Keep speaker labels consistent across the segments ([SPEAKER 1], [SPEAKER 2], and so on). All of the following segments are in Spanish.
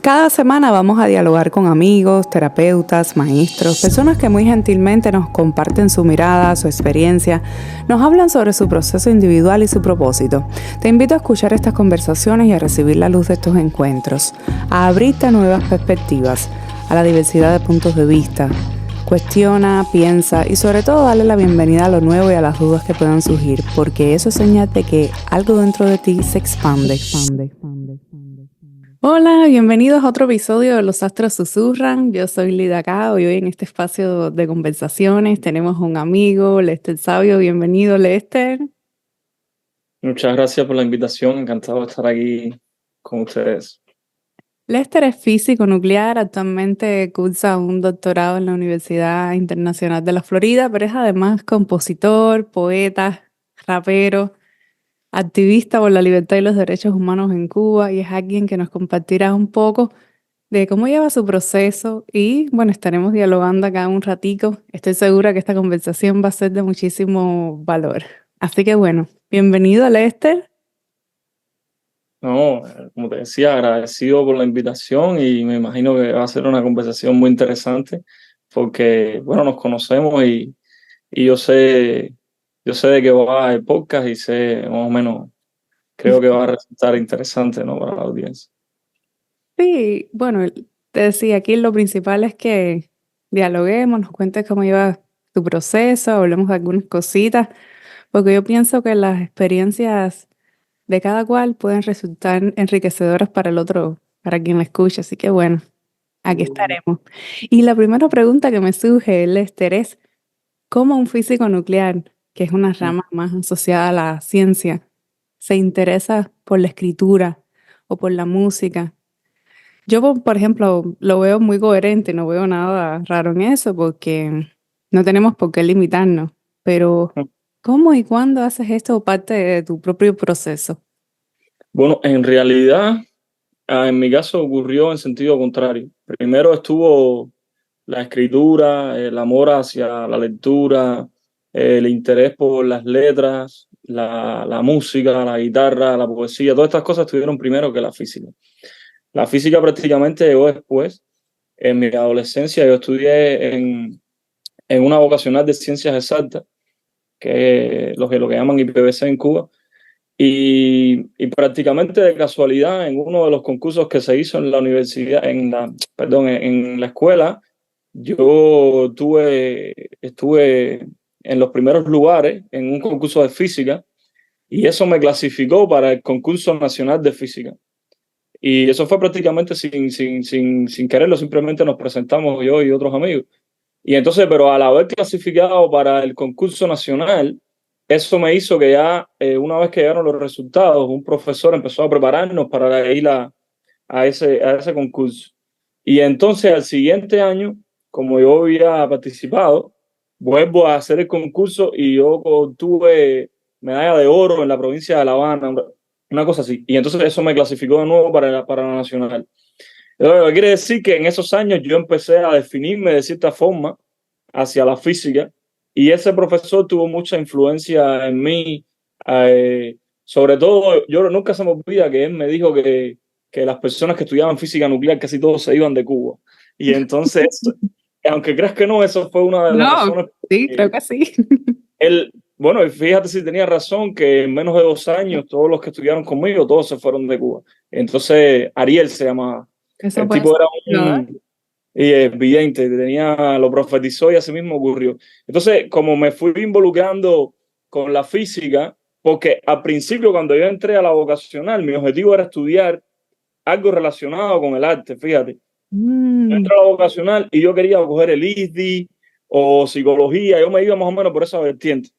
[SPEAKER 1] Cada semana vamos a dialogar con amigos, terapeutas, maestros, personas que muy gentilmente nos comparten su mirada, su experiencia, nos hablan sobre su proceso individual y su propósito. Te invito a escuchar estas conversaciones y a recibir la luz de estos encuentros, a abrirte a nuevas perspectivas, a la diversidad de puntos de vista. Cuestiona, piensa y sobre todo dale la bienvenida a lo nuevo y a las dudas que puedan surgir, porque eso es señal de que algo dentro de ti se expande. Hola, bienvenidos a otro episodio de Los Astros Susurran. Yo soy Lida Cao y hoy en este espacio de conversaciones tenemos un amigo, Lester Sabio. Bienvenido, Lester.
[SPEAKER 2] Muchas gracias por la invitación, encantado de estar aquí con ustedes.
[SPEAKER 1] Lester es físico nuclear, actualmente cursa un doctorado en la Universidad Internacional de la Florida, pero es además compositor, poeta, rapero, activista por la libertad y los derechos humanos en Cuba y es alguien que nos compartirá un poco de cómo lleva su proceso y bueno, estaremos dialogando acá un ratico. Estoy segura que esta conversación va a ser de muchísimo valor. Así que bueno, bienvenido Lester.
[SPEAKER 2] No, como te decía, agradecido por la invitación y me imagino que va a ser una conversación muy interesante porque, bueno, nos conocemos y yo sé de qué va el podcast y sé más o menos, creo que va a resultar interesante, ¿no? Para la audiencia.
[SPEAKER 1] Sí, bueno, te decía, aquí lo principal es que dialoguemos, nos cuentes cómo lleva tu proceso, hablemos de algunas cositas, porque yo pienso que las experiencias de cada cual pueden resultar enriquecedoras para el otro, para quien la escucha. Así que bueno, aquí estaremos. Y la primera pregunta que me surge, Lester, es ¿cómo un físico nuclear, que es una rama más asociada a la ciencia, se interesa por la escritura o por la música? Yo, por ejemplo, lo veo muy coherente, no veo nada raro en eso porque no tenemos por qué limitarnos. Pero, ¿cómo y cuándo haces esto parte de tu propio proceso?
[SPEAKER 2] Bueno, en realidad, en mi caso ocurrió en sentido contrario. Primero estuvo la escritura, el amor hacia la lectura, el interés por las letras, la música, la guitarra, la poesía, todas estas cosas estuvieron primero que la física. La física prácticamente llegó después. En mi adolescencia yo estudié en una vocacional de ciencias exactas, que es lo que llaman IPVC en Cuba, y prácticamente de casualidad en uno de los concursos que se hizo en la universidad, perdón, en la escuela, yo estuve en los primeros lugares en un concurso de física y eso me clasificó para el concurso nacional de física. Y eso fue prácticamente sin quererlo, simplemente nos presentamos yo y otros amigos. Y entonces, pero al haber clasificado para el concurso nacional, eso me hizo que ya, una vez que llegaron los resultados, un profesor empezó a prepararnos para ir a ese concurso. Y entonces al siguiente año, como yo había participado, vuelvo a hacer el concurso y yo obtuve medalla de oro en la provincia de La Habana, una cosa así. Y entonces eso me clasificó de nuevo para la nacional. Lo que quiere decir que en esos años yo empecé a definirme de cierta forma hacia la física y ese profesor tuvo mucha influencia en mí. Sobre todo, yo nunca se me olvida que él me dijo que las personas que estudiaban física nuclear casi todos se iban de Cuba. Y entonces, aunque creas que no, eso fue una de las
[SPEAKER 1] No,
[SPEAKER 2] razones.
[SPEAKER 1] sí, creo que sí.
[SPEAKER 2] Él, bueno, y fíjate si tenía razón que en menos de 2 años todos los que estudiaron conmigo, todos se fueron de Cuba. Entonces, Ariel se llamaba.
[SPEAKER 1] Eso
[SPEAKER 2] El
[SPEAKER 1] puede
[SPEAKER 2] tipo
[SPEAKER 1] ser
[SPEAKER 2] era
[SPEAKER 1] motivador.
[SPEAKER 2] y es vidente, lo profetizó y así mismo ocurrió. Entonces, como me fui involucrando con la física, porque al principio cuando yo entré a la vocacional, mi objetivo era estudiar algo relacionado con el arte, fíjate. Yo
[SPEAKER 1] Mm,
[SPEAKER 2] entré a la vocacional y yo quería coger el ISDI o psicología, yo me iba más o menos por esa vertiente,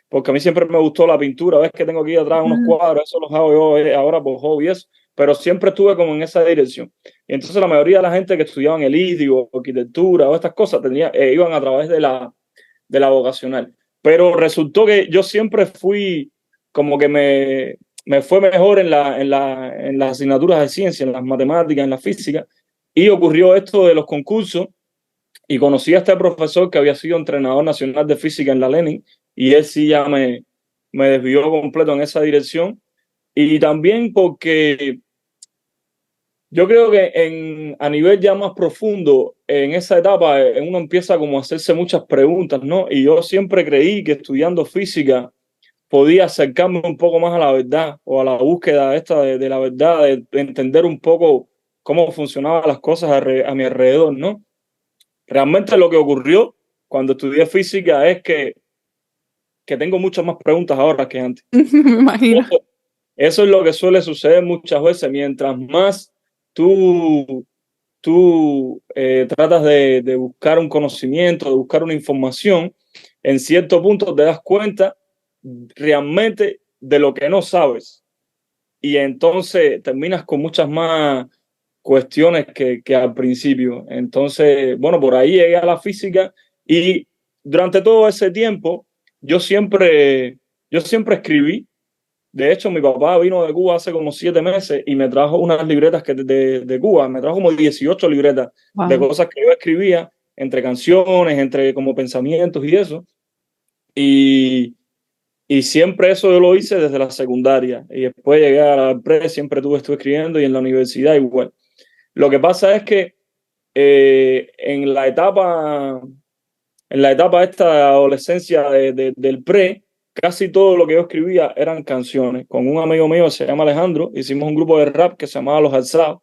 [SPEAKER 2] porque a mí siempre me gustó la pintura, ves que tengo aquí atrás unos
[SPEAKER 1] ah,
[SPEAKER 2] cuadros, eso los hago yo ahora por hobby, eso, pero siempre estuve como en esa dirección. Y entonces la mayoría de la gente que estudiaba en el IDI o arquitectura o estas cosas iban a través de la vocacional. Pero resultó que yo siempre fui como que me fue mejor en las asignaturas de ciencia, en las matemáticas, en la física, y ocurrió esto de los concursos y conocí a este profesor que había sido entrenador nacional de física en la Lenin y él sí ya me desvió completo en esa dirección y también porque Yo creo que a nivel ya más profundo, en esa etapa, uno empieza como a hacerse muchas preguntas, ¿no? Y yo siempre creí que estudiando física podía acercarme un poco más a la verdad o a la búsqueda esta de la verdad, de entender un poco cómo funcionaban las cosas a mi alrededor, ¿no? Realmente lo que ocurrió cuando estudié física es que tengo muchas más preguntas ahora que antes.
[SPEAKER 1] Me imagino.
[SPEAKER 2] Eso es lo que suele suceder muchas veces. Mientras más tú, tú tratas de buscar un conocimiento, de buscar una información, en cierto punto te das cuenta realmente de lo que no sabes. Y entonces terminas con muchas más cuestiones que al principio. Entonces, bueno, por ahí llegué a la física y durante todo ese tiempo yo siempre, yo siempre escribí. De hecho, mi papá vino de Cuba hace como 7 meses y me trajo unas libretas de Cuba. Me trajo como 18 libretas de
[SPEAKER 1] Wow.
[SPEAKER 2] cosas que yo escribía, entre canciones, entre como pensamientos y eso. Y, y siempre eso yo lo hice desde la secundaria. Y después llegué a la pre, siempre estuve escribiendo y en la universidad igual. Lo que pasa es que en la etapa esta de adolescencia del pre, casi todo lo que yo escribía eran canciones. Con un amigo mío que se llama Alejandro, hicimos un grupo de rap que se llamaba Los Alzados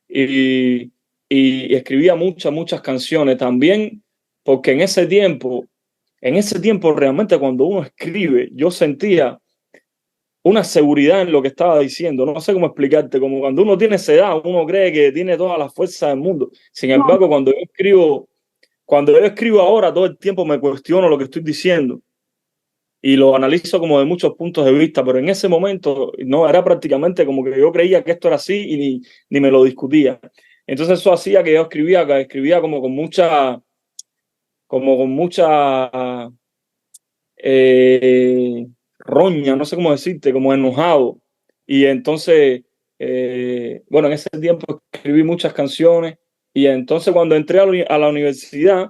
[SPEAKER 2] y, y escribía muchas canciones también, porque en ese tiempo realmente cuando uno escribe, yo sentía una seguridad en lo que estaba diciendo. No sé cómo explicarte, como cuando uno tiene esa edad, uno cree que tiene toda la fuerza del mundo. Sin embargo, cuando yo escribo ahora, todo el tiempo me cuestiono lo que estoy diciendo y lo analizo como de muchos puntos de vista, pero en ese momento no, era prácticamente como que yo creía que esto era así y ni me lo discutía. Entonces eso hacía que escribía como con mucha eh, roña, no sé cómo decirte, como enojado. Y entonces, bueno, en ese tiempo escribí muchas canciones y entonces cuando entré a la universidad,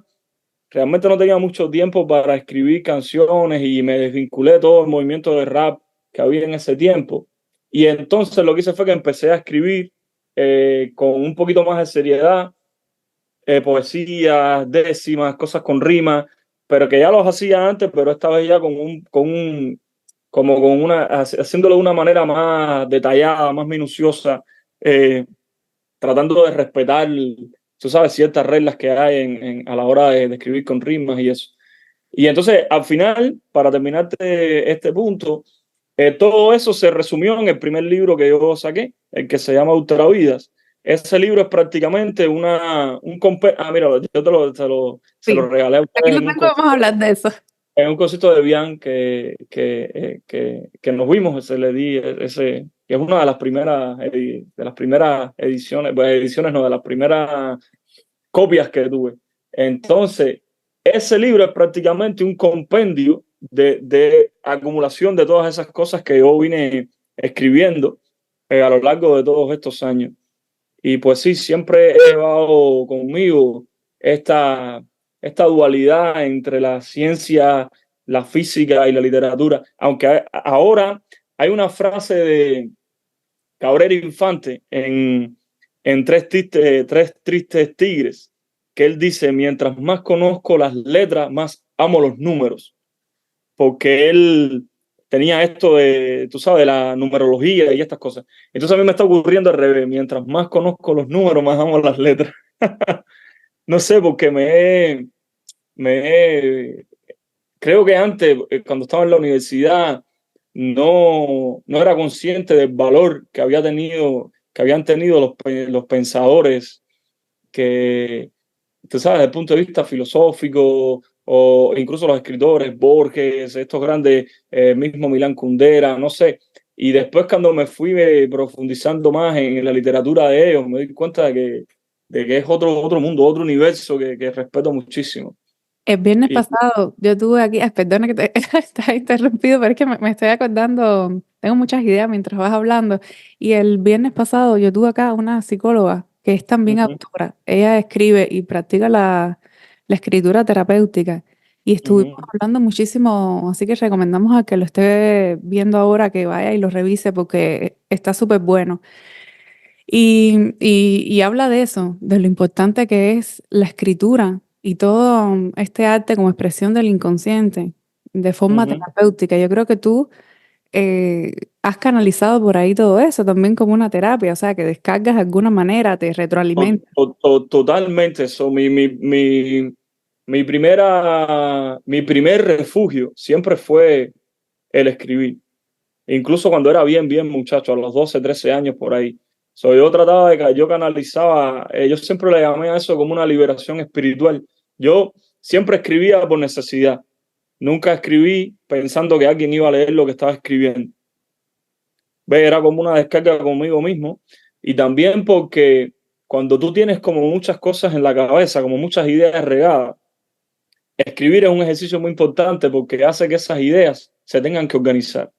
[SPEAKER 2] realmente no tenía mucho tiempo para escribir canciones y me desvinculé de todo el movimiento de rap que había en ese tiempo. Y entonces lo que hice fue que empecé a escribir con un poquito más de seriedad, poesías, décimas, cosas con rimas, pero que ya los hacía antes, pero esta vez ya como con haciéndolo de una manera más detallada, más minuciosa, eh, tratando de respetar, tú sabes, ciertas reglas que hay a la hora de escribir con rimas y eso. Y entonces, al final, para terminarte este punto, todo eso se resumió en el primer libro que yo saqué, el que se llama Ultravidas. Ese libro es prácticamente mira, yo se lo
[SPEAKER 1] Sí,
[SPEAKER 2] regalé a
[SPEAKER 1] aquí
[SPEAKER 2] ustedes
[SPEAKER 1] lo tengo, vamos a hablar de eso.
[SPEAKER 2] en un concierto de Bian que nos vimos, se le di ese, que es una de las primeras ediciones, pues ediciones no, de las primeras copias que tuve. Entonces, ese libro es prácticamente un compendio de acumulación de todas esas cosas que yo vine escribiendo a lo largo de todos estos años. Y pues sí, siempre he llevado conmigo esta, esta dualidad entre la ciencia, la física y la literatura. Aunque ahora hay una frase de Cabrera Infante en Tres Tristes Tigres, que él dice, mientras más conozco las letras, más amo los números, porque él tenía esto de, tú sabes, la numerología y estas cosas. Entonces a mí me está ocurriendo al revés, mientras más conozco los números, más amo las letras. No sé, porque creo que antes, cuando estaba en la universidad, no era consciente del valor que habían tenido los pensadores que, tú sabes, desde el punto de vista filosófico o incluso los escritores, Borges, estos grandes, mismo Milán Kundera, no sé. Y después cuando me fui profundizando más en la literatura de ellos, me di cuenta de que es otro mundo, otro universo que respeto muchísimo.
[SPEAKER 1] El viernes
[SPEAKER 2] Y,
[SPEAKER 1] pasado yo tuve aquí, perdona que te está interrumpido, pero es que me estoy acordando, tengo muchas ideas mientras vas hablando. Y el viernes pasado yo tuve acá una psicóloga que es también
[SPEAKER 2] ujú,
[SPEAKER 1] autora. Ella escribe y practica la escritura terapéutica. Y estuvimos
[SPEAKER 2] ujú.
[SPEAKER 1] hablando muchísimo, así que recomendamos a que lo esté viendo ahora, que vaya y lo revise porque está súper bueno. Y habla de eso, de lo importante que es la escritura y todo este arte como expresión del inconsciente de forma
[SPEAKER 2] Ujú.
[SPEAKER 1] terapéutica. Yo creo que tú eh, has canalizado por ahí todo eso también como una terapia, o sea, que descargas de alguna manera, te retroalimenta.
[SPEAKER 2] Totalmente eso. Mi primer refugio siempre fue el escribir. Incluso cuando era bien muchacho, a los 12 13 años por ahí. Yo trataba yo canalizaba, yo siempre le llamé a eso como una liberación espiritual. Yo siempre escribía por necesidad. Nunca escribí pensando que alguien iba a leer lo que estaba escribiendo. Ve, era como una descarga conmigo mismo. Y también porque cuando tú tienes como muchas cosas en la cabeza, como muchas ideas regadas, escribir es un ejercicio muy importante porque hace que esas ideas se tengan que organizar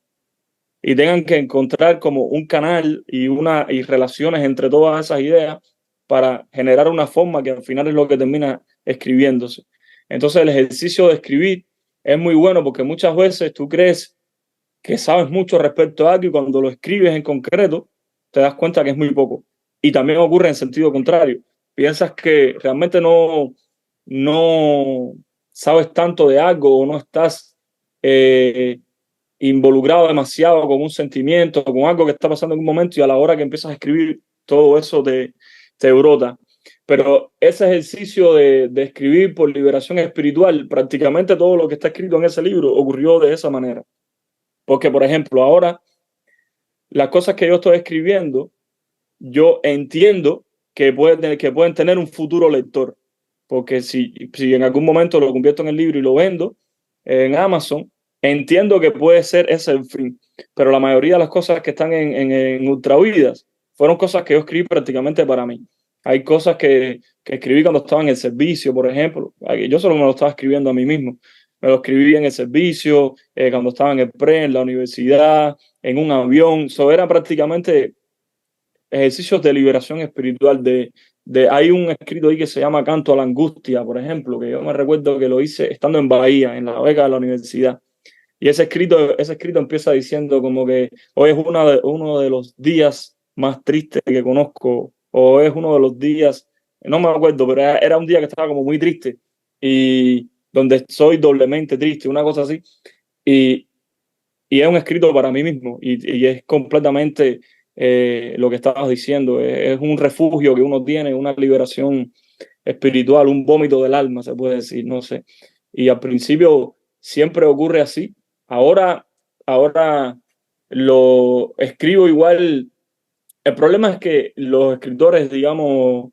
[SPEAKER 2] y tengan que encontrar como un canal y relaciones entre todas esas ideas para generar una forma que al final es lo que termina escribiéndose. Entonces el ejercicio de escribir es muy bueno porque muchas veces tú crees que sabes mucho respecto a algo y cuando lo escribes en concreto te das cuenta que es muy poco. Y también ocurre en sentido contrario. Piensas que realmente no sabes tanto de algo o no estás eh, involucrado demasiado con un sentimiento, con algo que está pasando en un momento y a la hora que empiezas a escribir, todo eso te brota. Pero ese ejercicio de escribir por liberación espiritual, prácticamente todo lo que está escrito en ese libro ocurrió de esa manera. Porque, por ejemplo, ahora las cosas que yo estoy escribiendo, yo entiendo que pueden tener un futuro lector. Porque si en algún momento lo convierto en el libro y lo vendo en Amazon, entiendo que puede ser ese el fin. Pero la mayoría de las cosas que están en Ultravidas fueron cosas que yo escribí prácticamente para mí. Hay cosas que escribí cuando estaba en el servicio, por ejemplo. Yo solo me lo estaba escribiendo a mí mismo. Me lo escribí en el servicio, cuando estaba en el pre, en la universidad, en un avión. Eso era prácticamente ejercicios de liberación espiritual. Hay un escrito ahí que se llama Canto a la Angustia, por ejemplo, que yo me recuerdo que lo hice estando en Bahía, en la beca de la universidad. Y ese escrito empieza diciendo como que hoy es uno de los días más tristes que conozco, o es uno de los días, no me acuerdo, pero era un día que estaba como muy triste y donde soy doblemente triste, una cosa así. Y, y es un escrito para mí mismo y es completamente lo que estabas diciendo. Es un refugio que uno tiene, una liberación espiritual, un vómito del alma, se puede decir, no sé. Y al principio siempre ocurre así. Ahora, ahora lo escribo igual. El problema es que los escritores, digamos,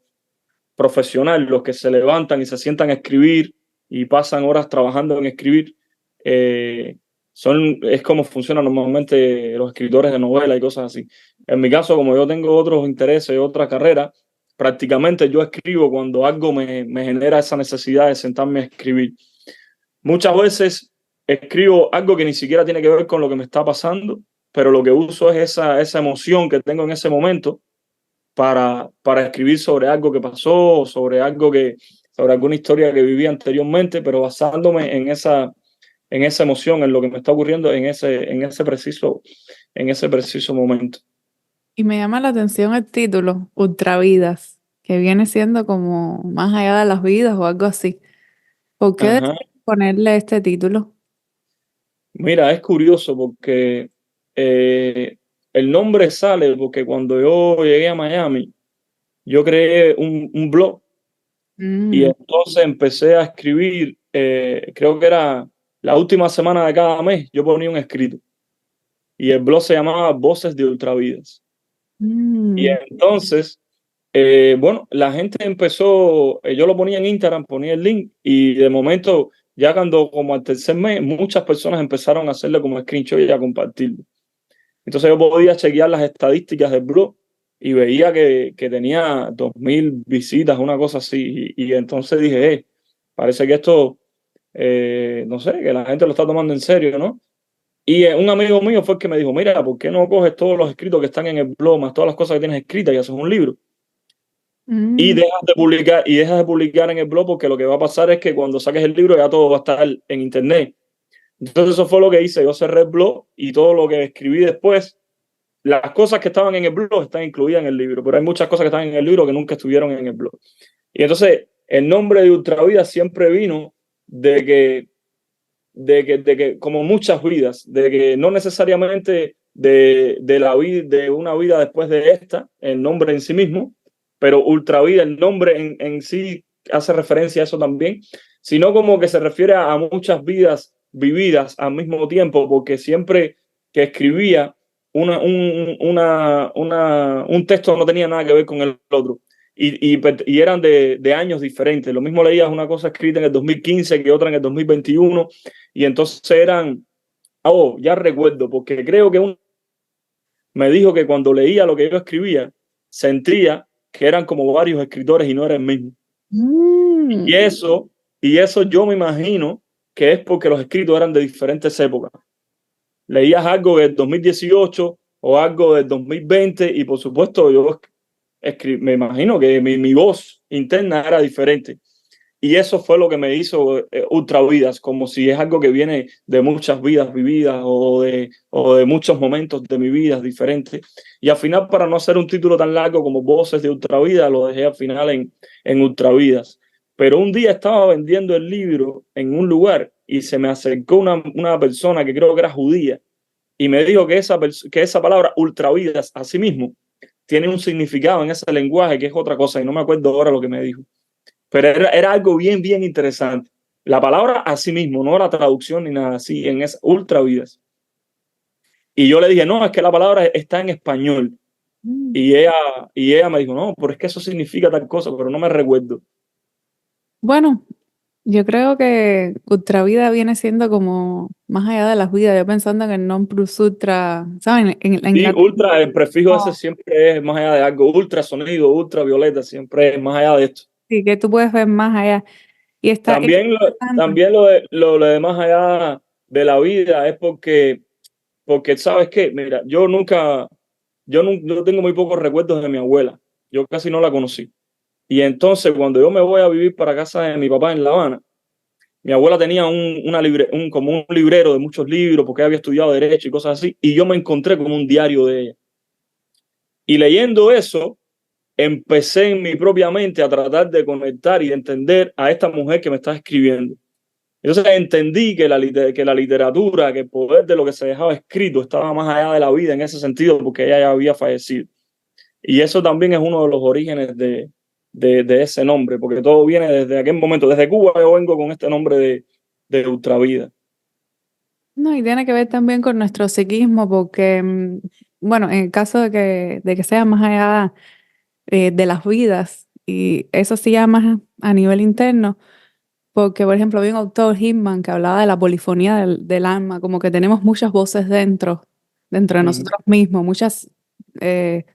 [SPEAKER 2] profesionales, los que se levantan y se sientan a escribir y pasan horas trabajando en escribir, eh, es como funcionan normalmente los escritores de novela y cosas así. En mi caso, como yo tengo otros intereses, otra carrera, prácticamente yo escribo cuando algo me genera esa necesidad de sentarme a escribir. Muchas veces escribo algo que ni siquiera tiene que ver con lo que me está pasando, pero lo que uso es esa emoción que tengo en ese momento para escribir sobre algo que pasó, sobre alguna historia que viví anteriormente, pero basándome en esa emoción, en lo que me está ocurriendo en ese preciso momento.
[SPEAKER 1] Y me llama la atención el título, Ultravidas, que viene siendo como más allá de las vidas o algo así. ¿Por qué
[SPEAKER 2] Ajá.
[SPEAKER 1] decidí ponerle este título?
[SPEAKER 2] Mira, es curioso porque eh, el nombre sale porque cuando yo llegué a Miami, yo creé un blog y
[SPEAKER 1] Mm,
[SPEAKER 2] entonces empecé a escribir, creo que era la última semana de cada mes, yo ponía un escrito. Y el blog se llamaba Voces de Ultravidas. Y
[SPEAKER 1] mm,
[SPEAKER 2] entonces, bueno, la gente empezó, yo lo ponía en Instagram, ponía el link y de momento, ya cuando como al tercer mes, muchas personas empezaron a hacerle como screenshot y a compartirlo. Entonces yo podía chequear las estadísticas del blog y veía que tenía 2.000 visitas, una cosa así. Y entonces dije, parece que esto, no sé, que la gente lo está tomando en serio, ¿no? Y un amigo mío fue el que me dijo, mira, ¿por qué no coges todos los escritos que están en el blog, más todas las cosas que tienes escritas y haces un libro? Y
[SPEAKER 1] mm.
[SPEAKER 2] dejas de publicar en el blog porque lo que va a pasar es que cuando saques el libro ya todo va a estar en internet. Entonces eso fue lo que hice, yo cerré el blog y todo lo que escribí después las cosas que estaban en el blog están incluidas en el libro, pero hay muchas cosas que están en el libro que nunca estuvieron en el blog. Y entonces el nombre de Ultravida siempre vino de que, de que como muchas vidas, de que no necesariamente de la vida, de una vida después de esta, el nombre en sí mismo, pero Ultravida, el nombre en sí hace referencia a eso también, sino como que se refiere a muchas vidas vividas al mismo tiempo, porque siempre que escribía un texto no tenía nada que ver con el otro. Y eran de años diferentes. Lo mismo leías una cosa escrita en el 2015 que otra en el 2021. Y entonces eran, oh, ya recuerdo, porque creo que me dijo que cuando leía lo que yo escribía, sentía que eran como varios escritores y no era el mismo. Y
[SPEAKER 1] Mm.
[SPEAKER 2] eso, y eso yo me imagino que es porque los escritos eran de diferentes épocas. Leías algo del 2018 o algo del 2020 y por supuesto yo me imagino que mi voz interna era diferente. Y eso fue lo que me hizo Ultravidas, como si es algo que viene de muchas vidas vividas o de muchos momentos de mi vida diferentes. Y al final, para no hacer un título tan largo como Voces de Ultravidas, lo dejé al final en Ultravidas. Pero un día estaba vendiendo el libro en un lugar y se me acercó una persona que creo que era judía y me dijo que esa palabra Ultravidas, así mismo, tiene un significado en ese lenguaje que es otra cosa y no me acuerdo ahora lo que me dijo. Pero era algo bien, bien interesante. La palabra así mismo, no la traducción ni nada así, en esa ultra vidas. Y yo le dije, no, es que la palabra está en español.
[SPEAKER 1] Mm.
[SPEAKER 2] Y ella, y ella me dijo, no, pero es que eso significa tal cosa, pero no me recuerdo.
[SPEAKER 1] Bueno, yo creo que Ultra Vida viene siendo como más allá de las vidas. Yo pensando en el non plus ultra, ¿saben? En
[SPEAKER 2] Y
[SPEAKER 1] la
[SPEAKER 2] ultra, el prefijo ese siempre es más allá de algo. Ultrasonido, ultravioleta, siempre es más allá de esto.
[SPEAKER 1] sí, que tú puedes ver más allá. Y está interesante.
[SPEAKER 2] También lo de más allá de la vida es porque ¿sabes qué? Mira, yo tengo muy pocos recuerdos de mi abuela. Yo casi no la conocí. Y entonces, cuando yo me voy a vivir para casa de mi papá en La Habana, mi abuela tenía como un librero de muchos libros, porque había estudiado Derecho y cosas así, y yo me encontré con un diario de ella. Y leyendo eso, empecé en mi propia mente a tratar de conectar y entender a esta mujer que me está escribiendo. Entonces entendí que la literatura, que el poder de lo que se dejaba escrito estaba más allá de la vida en ese sentido, porque ella ya había fallecido. Y eso también es uno de los orígenes de ese nombre, porque todo viene desde aquel momento. Desde Cuba yo vengo con este nombre de Ultravida.
[SPEAKER 1] No, y tiene que ver también con nuestro psiquismo, porque, bueno, en el caso de que sea más allá de las vidas, y eso sí ya más a nivel interno, porque, por ejemplo, había un autor, Hinman, que hablaba de la polifonía del alma, como que tenemos muchas voces dentro de
[SPEAKER 2] Ujú.
[SPEAKER 1] nosotros mismos, muchas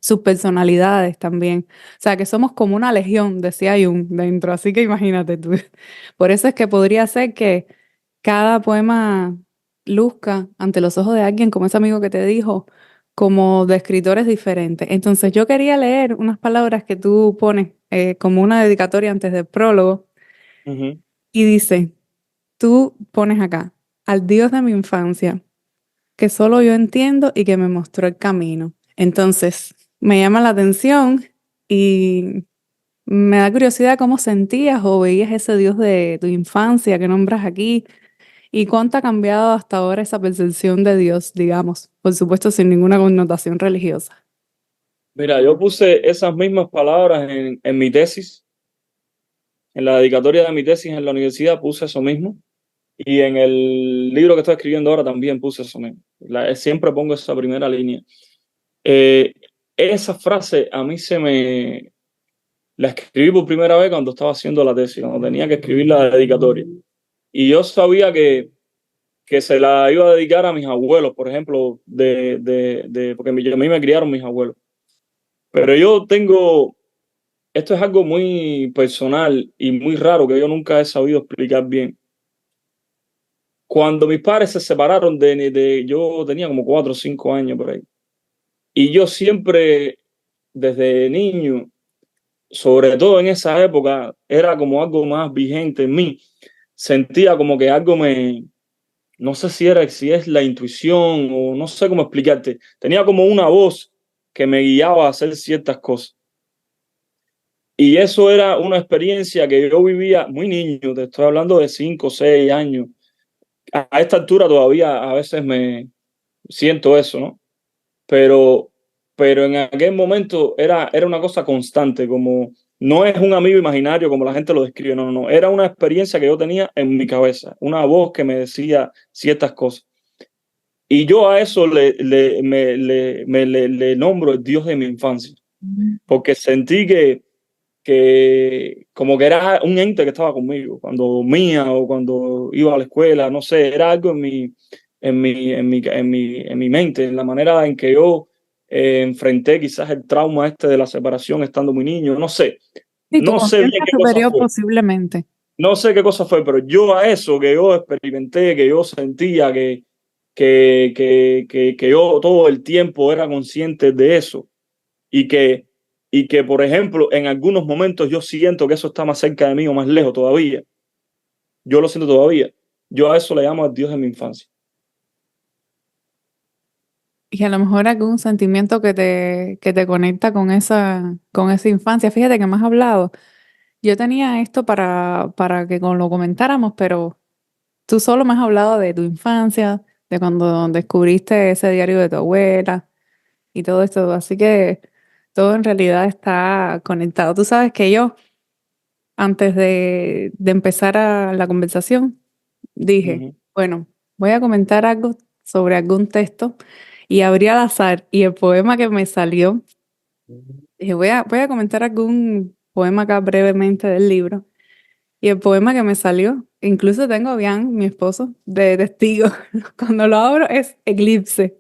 [SPEAKER 1] subpersonalidades también. O sea, que somos como una legión, decía Jung, dentro, así que imagínate tú. Por eso es que podría ser que cada poema luzca ante los ojos de alguien, como ese amigo que te dijo, como de escritores diferentes. Entonces yo quería leer unas palabras que tú pones como una dedicatoria antes del prólogo
[SPEAKER 2] Ujú.
[SPEAKER 1] y dice, tú pones acá, al Dios de mi infancia, que solo yo entiendo y que me mostró el camino. Entonces me llama la atención y me da curiosidad cómo sentías o veías ese Dios de tu infancia que nombras aquí. ¿Y cuánto ha cambiado hasta ahora esa percepción de Dios, digamos? Por supuesto, sin ninguna connotación religiosa.
[SPEAKER 2] Mira, yo puse esas mismas palabras en mi tesis, en la dedicatoria de mi tesis en la universidad puse eso mismo. Y en el libro que estoy escribiendo ahora también puse eso mismo. Siempre pongo esa primera línea. Eh, Esa frase a mí la escribí por primera vez cuando estaba haciendo la tesis, cuando tenía que escribir la dedicatoria. Y yo sabía que se la iba a dedicar a mis abuelos, por ejemplo, porque a mí me criaron mis abuelos. Pero esto es algo muy personal y muy raro que yo nunca he sabido explicar bien. Cuando mis padres se separaron yo tenía como 4 o 5 años por ahí. Y yo siempre, desde niño, sobre todo en esa época, era como algo más vigente en mí. Sentía como que algo no sé si es la intuición o no sé cómo explicarte. Tenía como una voz que me guiaba a hacer ciertas cosas. Y eso era una experiencia que yo vivía muy niño, te estoy hablando de 5 o 6 años. A esta altura todavía a veces me siento eso, ¿no? Pero, pero en aquel momento era una cosa constante, como no es un amigo imaginario como la gente lo describe, no, no, no, era una experiencia que yo tenía en mi cabeza, una voz que me decía ciertas cosas. Y yo a eso le nombro el Dios de mi infancia,
[SPEAKER 1] Mm.
[SPEAKER 2] porque sentí que como que era un ente que estaba conmigo cuando dormía o cuando iba a la escuela, no sé, era algo en mi mente, en la manera en que yo enfrenté quizás el trauma este de la separación estando muy niño, no sé,
[SPEAKER 1] Sí, tu
[SPEAKER 2] no sé bien
[SPEAKER 1] conciencia
[SPEAKER 2] qué cosa
[SPEAKER 1] superior
[SPEAKER 2] fue,
[SPEAKER 1] posiblemente.
[SPEAKER 2] no sé qué cosa fue, pero yo a eso que yo experimenté, que yo sentía, que yo todo el tiempo era consciente de eso y que, por ejemplo, en algunos momentos yo siento que eso está más cerca de mí o más lejos todavía. Yo lo siento todavía. Yo a eso le llamo al Dios de mi infancia.
[SPEAKER 1] Y a lo mejor algún sentimiento que te conecta con esa infancia. Fíjate que me has hablado. Yo tenía esto para que lo comentáramos, pero tú solo me has hablado de tu infancia, de cuando descubriste ese diario de tu abuela y todo esto. Así que todo en realidad está conectado. Tú sabes que yo, antes de empezar la conversación, dije,
[SPEAKER 2] Ujú.
[SPEAKER 1] bueno, voy a comentar algo sobre algún texto y abrí al azar y el poema que me salió, dije, voy a comentar algún poema acá brevemente del libro. Y el poema que me salió, incluso tengo a Bian, mi esposo, de testigo. Cuando lo abro es Eclipse.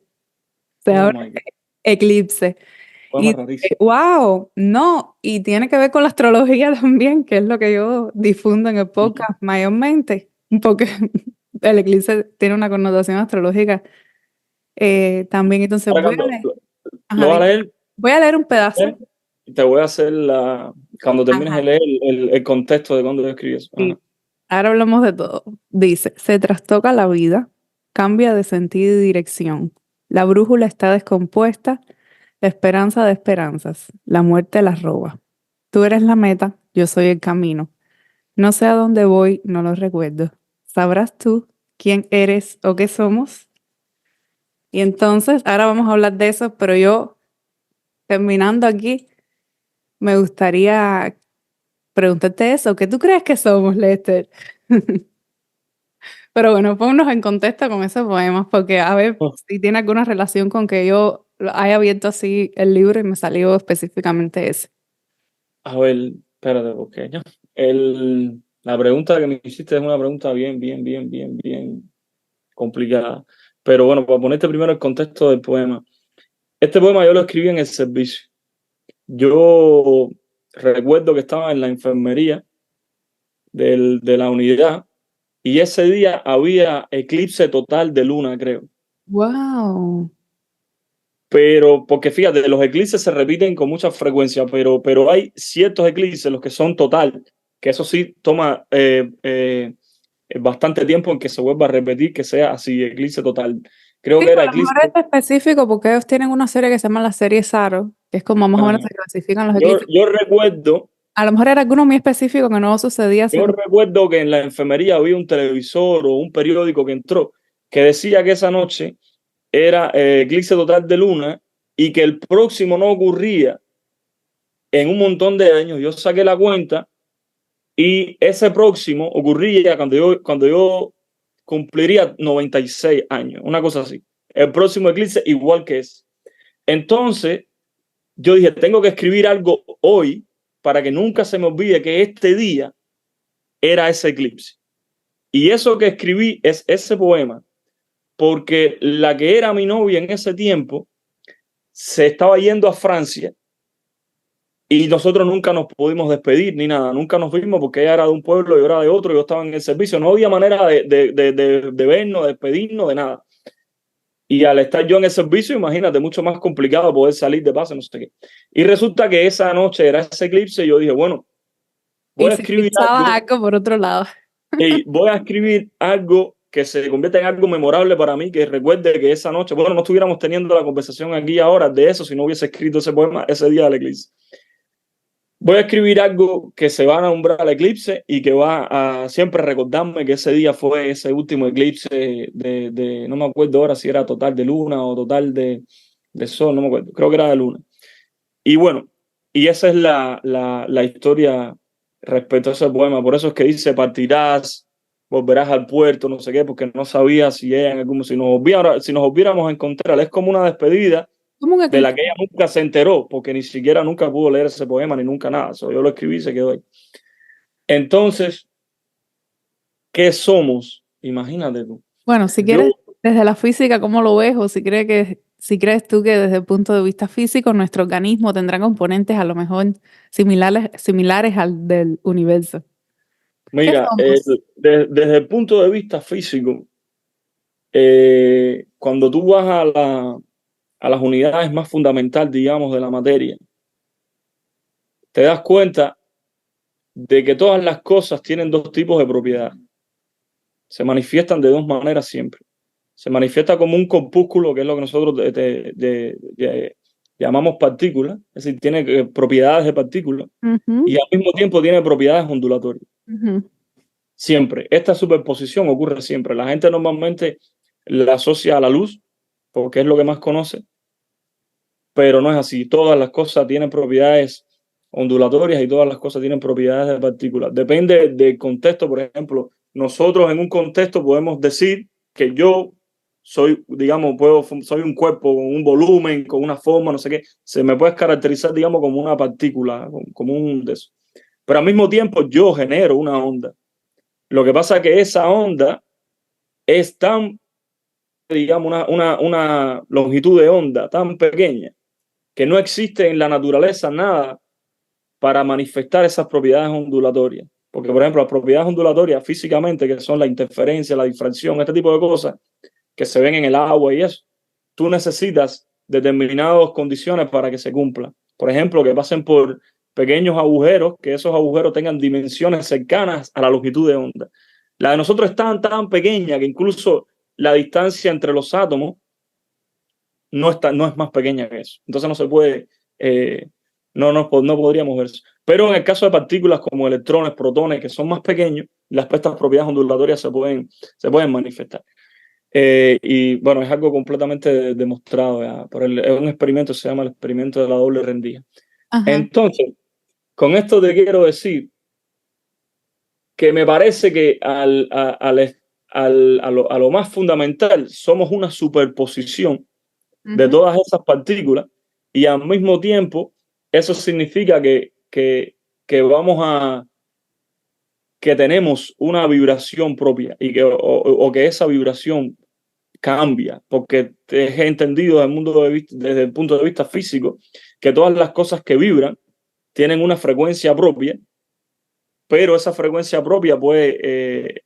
[SPEAKER 1] Se
[SPEAKER 2] Oh
[SPEAKER 1] abre
[SPEAKER 2] my God.
[SPEAKER 1] Eclipse.
[SPEAKER 2] Poema
[SPEAKER 1] Y
[SPEAKER 2] rarísimo.
[SPEAKER 1] wow, no, y tiene que ver con la astrología también, que es lo que yo difundo en el
[SPEAKER 2] Ujú.
[SPEAKER 1] podcast mayormente, porque el eclipse tiene una connotación astrológica también. Entonces
[SPEAKER 2] Ahora,
[SPEAKER 1] voy a
[SPEAKER 2] cuando
[SPEAKER 1] leer,
[SPEAKER 2] lo
[SPEAKER 1] ajá,
[SPEAKER 2] voy a leer,
[SPEAKER 1] voy a leer un pedazo.
[SPEAKER 2] te voy a hacer cuando termines de
[SPEAKER 1] Ajá.
[SPEAKER 2] leer el contexto de cuando yo escribí eso. Ajá.
[SPEAKER 1] Sí. Ahora hablamos de todo. Dice, se trastoca la vida, cambia de sentido y dirección. La brújula está descompuesta, la esperanza de esperanzas, la muerte las roba. Tú eres la meta, yo soy el camino. No sé a dónde voy, no lo recuerdo. ¿Sabrás tú quién eres o qué somos? Y entonces, ahora vamos a hablar de eso, pero yo, terminando aquí, me gustaría preguntarte eso. ¿Qué tú crees que somos, Lester? Pero bueno, ponnos en contexto con esos poemas, porque a ver
[SPEAKER 2] Oh,
[SPEAKER 1] si tiene alguna relación con que yo haya abierto así el libro y me salió específicamente ese.
[SPEAKER 2] a ver, espérate, porque la pregunta que me hiciste es una pregunta bien complicada. Pero bueno, para ponerte primero el contexto del poema. Este poema yo lo escribí en el servicio. Yo recuerdo que estaba en la enfermería de la unidad y ese día había eclipse total de luna, creo.
[SPEAKER 1] Wow.
[SPEAKER 2] Pero, porque fíjate, los eclipses se repiten con mucha frecuencia, pero hay ciertos eclipses, los que son total, que eso sí toma bastante tiempo en que se vuelva a repetir, que sea así, eclipse total. Creo
[SPEAKER 1] Sí,
[SPEAKER 2] que
[SPEAKER 1] a
[SPEAKER 2] era
[SPEAKER 1] lo mejor
[SPEAKER 2] eclipse.
[SPEAKER 1] es específico porque ellos tienen una serie que se llama la serie Saro, que es como más o menos
[SPEAKER 2] Ajá.
[SPEAKER 1] se clasifican los
[SPEAKER 2] Yo,
[SPEAKER 1] eclipses.
[SPEAKER 2] yo recuerdo
[SPEAKER 1] A lo mejor era alguno muy específico que no sucedía así.
[SPEAKER 2] Yo recuerdo que en la enfermería había un televisor o un periódico que entró que decía que esa noche era eclipse total de luna y que el próximo no ocurría en un montón de años. Yo saqué la cuenta y ese próximo ocurría cuando yo cumpliría 96 años, una cosa así. El próximo eclipse igual que es. Entonces yo dije, tengo que escribir algo hoy para que nunca se me olvide que este día era ese eclipse. Y eso que escribí es ese poema, porque la que era mi novia en ese tiempo se estaba yendo a Francia y nosotros nunca nos pudimos despedir ni nada, nunca nos vimos porque ella era de un pueblo y yo era de otro, yo estaba en el servicio, no había manera de vernos, de despedirnos, de nada. Y al estar yo en el servicio, imagínate, mucho más complicado poder salir de paz, no sé qué. Y resulta que esa noche era ese eclipse y yo dije, bueno,
[SPEAKER 1] Y
[SPEAKER 2] voy a
[SPEAKER 1] se
[SPEAKER 2] escribir
[SPEAKER 1] eclipsaba
[SPEAKER 2] algo
[SPEAKER 1] algo por otro lado.
[SPEAKER 2] voy a escribir algo que se convierta en algo memorable para mí, que recuerde que esa noche, bueno, no estuviéramos teniendo la conversación aquí ahora de eso si no hubiese escrito ese poema ese día del eclipse. Voy a escribir algo que se va a nombrar al eclipse y que va a siempre recordarme que ese día fue ese último eclipse no me acuerdo ahora si era total de luna o total de sol, no me acuerdo, creo que era de luna. Y bueno, y esa es la historia respecto a ese poema. Por eso es que dice, partirás, volverás al puerto, no sé qué, porque no sabía si ella en algún, si nos volviéramos a encontrar. Es como una despedida
[SPEAKER 1] Como un
[SPEAKER 2] de la
[SPEAKER 1] eclipse.
[SPEAKER 2] que ella nunca se enteró, porque ni siquiera nunca pudo leer ese poema, ni nunca nada. Yo lo escribí y se quedó ahí. Entonces, ¿qué somos? Imagínate tú.
[SPEAKER 1] Bueno, si
[SPEAKER 2] Yo,
[SPEAKER 1] quieres, desde la física, ¿cómo lo ves? O si crees tú que desde el punto de vista físico, nuestro organismo tendrá componentes a lo mejor similares al del universo. ¿Qué
[SPEAKER 2] mira,
[SPEAKER 1] somos?
[SPEAKER 2] desde el punto de vista físico, cuando tú vas a las unidades más fundamentales, digamos, de la materia, te das cuenta de que todas las cosas tienen dos tipos de propiedad. Se manifiestan de dos maneras siempre. Se manifiesta como un corpúsculo, que es lo que nosotros llamamos partícula, es decir, tiene propiedades de partícula y
[SPEAKER 1] Ujú,
[SPEAKER 2] al mismo tiempo tiene propiedades ondulatorias.
[SPEAKER 1] ujú.
[SPEAKER 2] Siempre. Esta superposición ocurre siempre. La gente normalmente la asocia a la luz porque es lo que más conoce, pero no es así. Todas las cosas tienen propiedades ondulatorias y todas las cosas tienen propiedades de partículas. Depende del contexto. Por ejemplo, nosotros en un contexto podemos decir que yo soy, digamos, soy un cuerpo con un volumen, con una forma, no sé qué. Se me puede caracterizar, digamos, como una partícula, como un de eso. Pero al mismo tiempo yo genero una onda. Lo que pasa es que esa onda es tan, digamos, una longitud de onda tan pequeña que no existe en la naturaleza nada para manifestar esas propiedades ondulatorias. Porque, por ejemplo, las propiedades ondulatorias físicamente, que son la interferencia, la difracción, este tipo de cosas que se ven en el agua y eso, tú necesitas determinadas condiciones para que se cumplan. Por ejemplo, que pasen por pequeños agujeros, que esos agujeros tengan dimensiones cercanas a la longitud de onda. La de nosotros es tan pequeña que incluso la distancia entre los átomos no es más pequeña que eso. Entonces no se puede, no podríamos ver eso. Pero en el caso de partículas como electrones, protones, que son más pequeños, estas propiedades ondulatorias se pueden manifestar. Y bueno, es algo completamente demostrado ya, es un experimento, se llama el experimento de la doble rendija.
[SPEAKER 1] Ajá.
[SPEAKER 2] Entonces, con esto te quiero decir que me parece que a lo más fundamental somos una superposición de
[SPEAKER 1] Ujú,
[SPEAKER 2] todas esas partículas y al mismo tiempo eso significa que vamos a que tenemos una vibración propia y o que esa vibración cambia, porque he entendido desde el punto de vista físico que todas las cosas que vibran tienen una frecuencia propia, pero esa frecuencia propia puede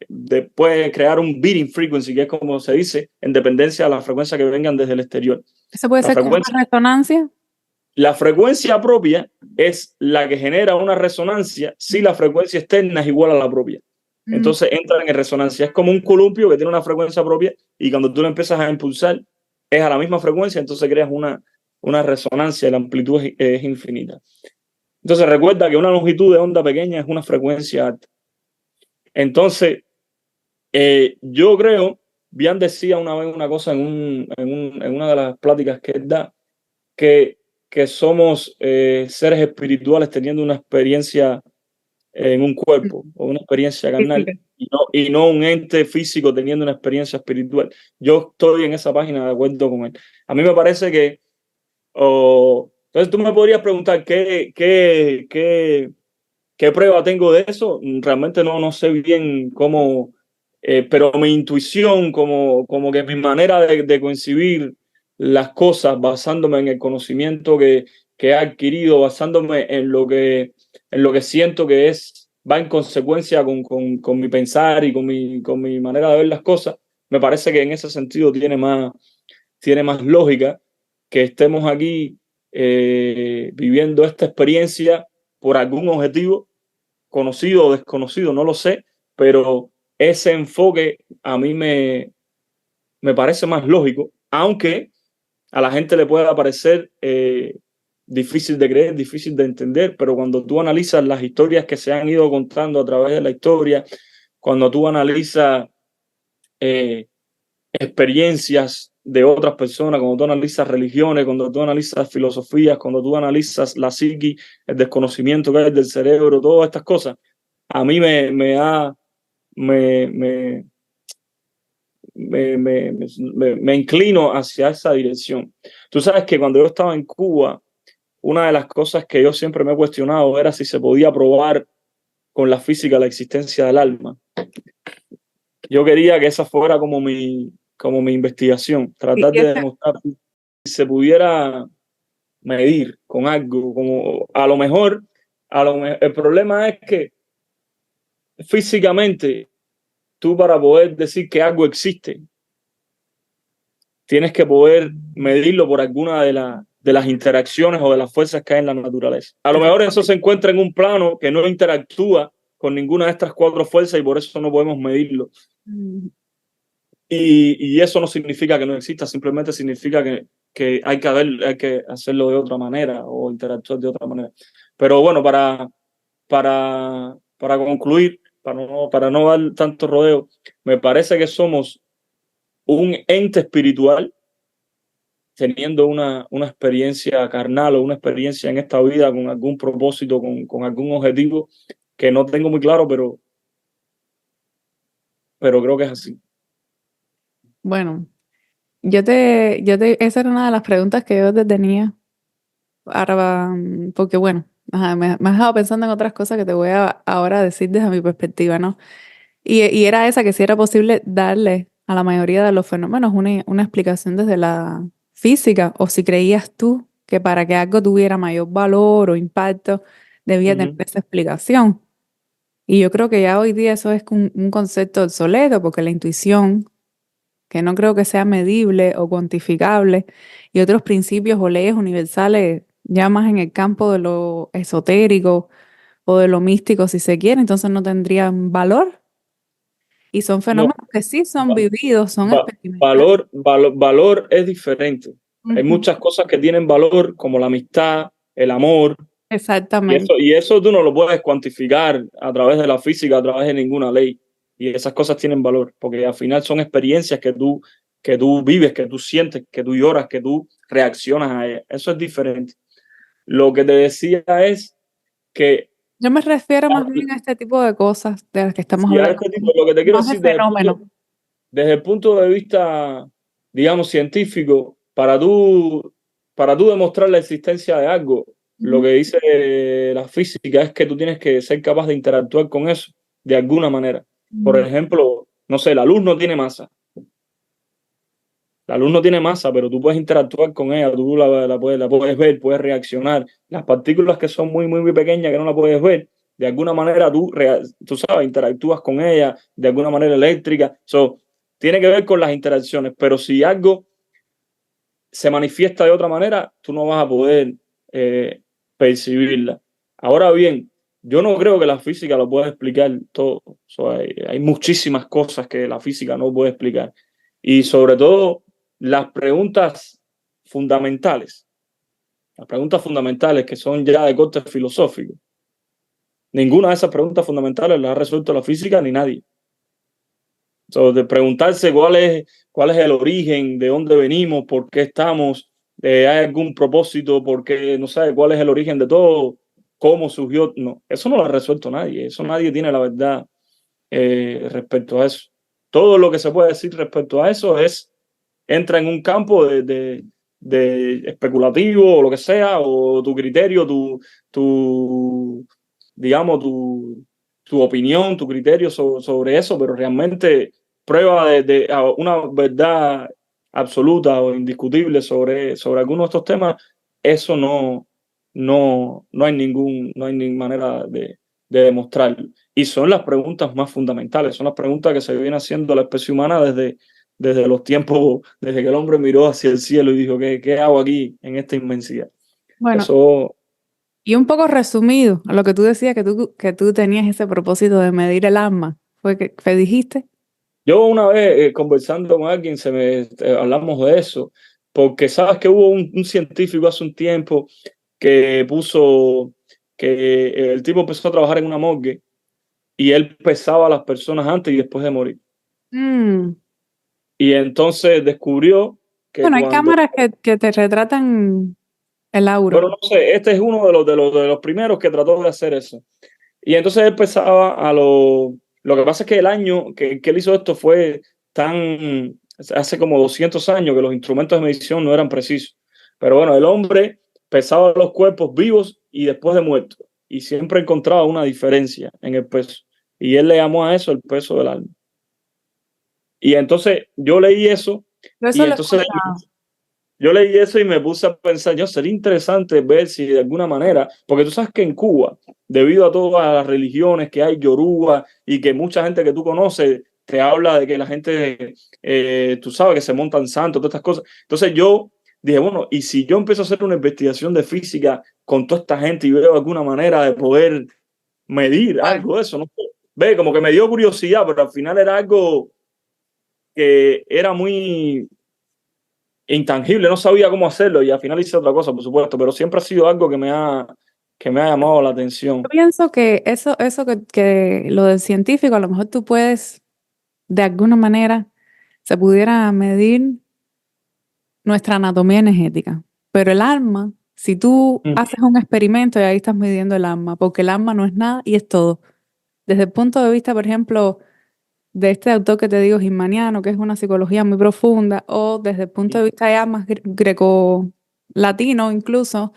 [SPEAKER 2] crear un beating frequency, que es como se dice, en dependencia de la frecuencia que vengan desde el exterior.
[SPEAKER 1] eso puede
[SPEAKER 2] La
[SPEAKER 1] ser como
[SPEAKER 2] frecuencia
[SPEAKER 1] una resonancia.
[SPEAKER 2] La frecuencia propia es la que genera una resonancia si la frecuencia externa es igual a la propia.
[SPEAKER 1] Mm,
[SPEAKER 2] Entonces entran en resonancia. Es como un columpio que tiene una frecuencia propia y cuando tú lo empiezas a impulsar es a la misma frecuencia, entonces creas una resonancia y la amplitud es infinita. Entonces recuerda que una longitud de onda pequeña es una frecuencia alta. Entonces, yo creo, Bian decía una vez una cosa en una de las pláticas que él da, que, que somos seres espirituales teniendo una experiencia en un cuerpo o una experiencia carnal
[SPEAKER 1] física.
[SPEAKER 2] y no un ente físico teniendo una experiencia espiritual. Yo estoy en esa página de acuerdo con él. A mí me parece que, entonces tú me podrías preguntar qué prueba tengo de eso. Realmente no sé bien cómo, pero mi intuición, como que mi manera de concebir las cosas basándome en el conocimiento que he adquirido, basándome en lo que siento que va en consecuencia con mi pensar y con mi manera de ver las cosas, me parece que en ese sentido tiene más lógica que estemos aquí viviendo esta experiencia por algún objetivo conocido o desconocido, no lo sé, pero ese enfoque a mí me parece más lógico, aunque a la gente le pueda parecer difícil de creer, difícil de entender, pero cuando tú analizas las historias que se han ido contando a través de la historia, cuando tú analizas eh, experiencias de otras personas, cuando tú analizas religiones, cuando tú analizas filosofías, cuando tú analizas la psiqui, el desconocimiento que hay del cerebro, todas estas cosas, a mí me, me, me inclino hacia esa dirección. Tú sabes que cuando yo estaba en Cuba, una de las cosas que yo siempre me he cuestionado era si se podía probar con la física la existencia del alma. Yo quería que esa fuera como mi investigación,
[SPEAKER 1] Y
[SPEAKER 2] tratar de
[SPEAKER 1] ese,
[SPEAKER 2] demostrar si se pudiera medir con algo, como el problema es que físicamente tú para poder decir que algo existe, tienes que poder medirlo por alguna de las interacciones o de las fuerzas que hay en la naturaleza. A lo mejor eso se encuentra en un plano que no interactúa con ninguna de estas cuatro fuerzas y por eso no podemos medirlo. Y eso no significa que no exista, simplemente significa que hay que hacerlo de otra manera o interactuar de otra manera. Pero bueno, para concluir, para no dar tanto rodeo, me parece que somos un ente espiritual teniendo una experiencia carnal o una experiencia en esta vida con algún propósito, con algún objetivo que no tengo muy claro, pero creo que es así.
[SPEAKER 1] bueno, esa era una de las preguntas que yo te tenía. Ahora, porque bueno, ajá, me has dejado pensando en otras cosas que te voy a ahora decir desde mi perspectiva, ¿no? Y era esa, que si era posible darle a la mayoría de los fenómenos una explicación desde la física, o si creías tú que para que algo tuviera mayor valor o impacto debía tener
[SPEAKER 2] Ujú.
[SPEAKER 1] esa explicación. Y yo creo que ya hoy día eso es un concepto obsoleto, porque la intuición, que no creo que sea medible o cuantificable, y otros principios o leyes universales ya más en el campo de lo esotérico o de lo místico, si se quiere, entonces no tendrían valor. Y son
[SPEAKER 2] No,
[SPEAKER 1] fenómenos que sí son
[SPEAKER 2] va-
[SPEAKER 1] vividos, son experimentados.
[SPEAKER 2] valor es diferente. Hay
[SPEAKER 1] Ujú.
[SPEAKER 2] muchas cosas que tienen valor, como la amistad, el amor,
[SPEAKER 1] Exactamente.
[SPEAKER 2] y eso tú no lo puedes cuantificar a través de la física, a través de ninguna ley. Y esas cosas tienen valor, porque al final son experiencias que tú vives, que tú sientes, que tú lloras, que tú reaccionas a ellas. Eso es diferente. Lo que te decía es que
[SPEAKER 1] Yo me refiero más bien a este tipo de cosas de las que estamos
[SPEAKER 2] si a
[SPEAKER 1] hablando,
[SPEAKER 2] este tipo, lo que te quiero
[SPEAKER 1] más de
[SPEAKER 2] decir
[SPEAKER 1] fenómenos.
[SPEAKER 2] desde el punto de vista, digamos, científico, para tú demostrar la existencia de algo, lo
[SPEAKER 1] Ujú.
[SPEAKER 2] que dice la física es que tú tienes que ser capaz de interactuar con eso de alguna manera. Por
[SPEAKER 1] Mm.
[SPEAKER 2] ejemplo, no sé, la luz no tiene masa. La luz no tiene masa, pero tú puedes interactuar con ella, tú la puedes ver, puedes reaccionar. Las partículas que son muy pequeñas, que no la puedes ver, de alguna manera tú sabes, interactúas con ella de alguna manera eléctrica. Tiene que ver con las interacciones, pero si algo se manifiesta de otra manera, tú no vas a poder eh, percibirla. Ahora bien, yo no creo que la física lo pueda explicar todo. Hay muchísimas cosas que la física no puede explicar. Y sobre todo fundamentales, las preguntas fundamentales que son ya de corte filosófico. Ninguna de esas preguntas fundamentales las ha resuelto la física ni nadie. De preguntarse cuál es el origen, de dónde venimos, por qué estamos, hay algún propósito, por qué, no sé, cuál es el origen de todo, cómo surgió. No, eso no lo ha resuelto nadie. Eso nadie tiene la verdad respecto a eso. Todo lo que se puede decir respecto a eso entra en un campo de especulativo o lo que sea, o tu criterio, tu digamos, tu opinión, tu criterio sobre eso, pero realmente prueba una verdad absoluta o indiscutible sobre alguno de estos temas, eso no hay ninguna manera de demostrarlo. Y son las preguntas más fundamentales, son las preguntas que se viene haciendo la especie humana desde los tiempos, desde que el hombre miró hacia el cielo y dijo, qué hago aquí en esta inmensidad?
[SPEAKER 1] Bueno,
[SPEAKER 2] Eso,
[SPEAKER 1] y un poco resumido a lo que tú decías, que tú tenías ese propósito de medir el alma. fue que dijiste?
[SPEAKER 2] Yo una vez conversando con alguien hablamos de eso, porque sabes que hubo un científico hace un tiempo que puso que el tipo empezó a trabajar en una morgue y él pesaba a las personas antes y después de morir.
[SPEAKER 1] Mm.
[SPEAKER 2] Y entonces descubrió que
[SPEAKER 1] Bueno, hay
[SPEAKER 2] cuando,
[SPEAKER 1] cámaras que te retratan el aura.
[SPEAKER 2] bueno, no sé, este es uno de los primeros que trató de hacer eso. Y entonces él pesaba lo que pasa es que el año que él hizo esto fue hace como 200 años que los instrumentos de medición no eran precisos. Pero bueno, el hombre pesaba los cuerpos vivos y después de muertos. Y siempre encontraba una diferencia en el peso. Y él le llamó a eso el peso del alma. Y entonces yo leí eso
[SPEAKER 1] Yo
[SPEAKER 2] y
[SPEAKER 1] eso lo he
[SPEAKER 2] entonces
[SPEAKER 1] escuchado.
[SPEAKER 2] yo leí eso y me puse a pensar, yo, sería interesante ver si de alguna manera, porque tú sabes que en Cuba, debido a todas las religiones que hay, Yoruba, y que mucha gente que tú conoces te habla de que la gente, tú sabes, que se montan santos, todas estas cosas. Entonces yo dije, bueno, y si yo empiezo a hacer una investigación de física con toda esta gente y veo alguna manera de poder medir
[SPEAKER 1] Vale.
[SPEAKER 2] algo de eso, ¿no? Ve, como que me dio curiosidad, pero al final era algo que era muy intangible, no sabía cómo hacerlo y al final hice otra cosa, por supuesto, pero siempre ha sido algo que me ha llamado la
[SPEAKER 1] Yo
[SPEAKER 2] atención.
[SPEAKER 1] pienso que eso que lo del científico, a lo mejor tú puedes, de alguna manera, se pudiera medir nuestra anatomía energética. Pero el alma, si tú
[SPEAKER 2] Mm.
[SPEAKER 1] haces un experimento y ahí estás midiendo el alma, porque el alma no es nada y es todo. Desde el punto de vista, por ejemplo, de este autor que te digo, Gilmaniano, que es una psicología muy profunda, o desde el punto de vista ya más greco-latino incluso,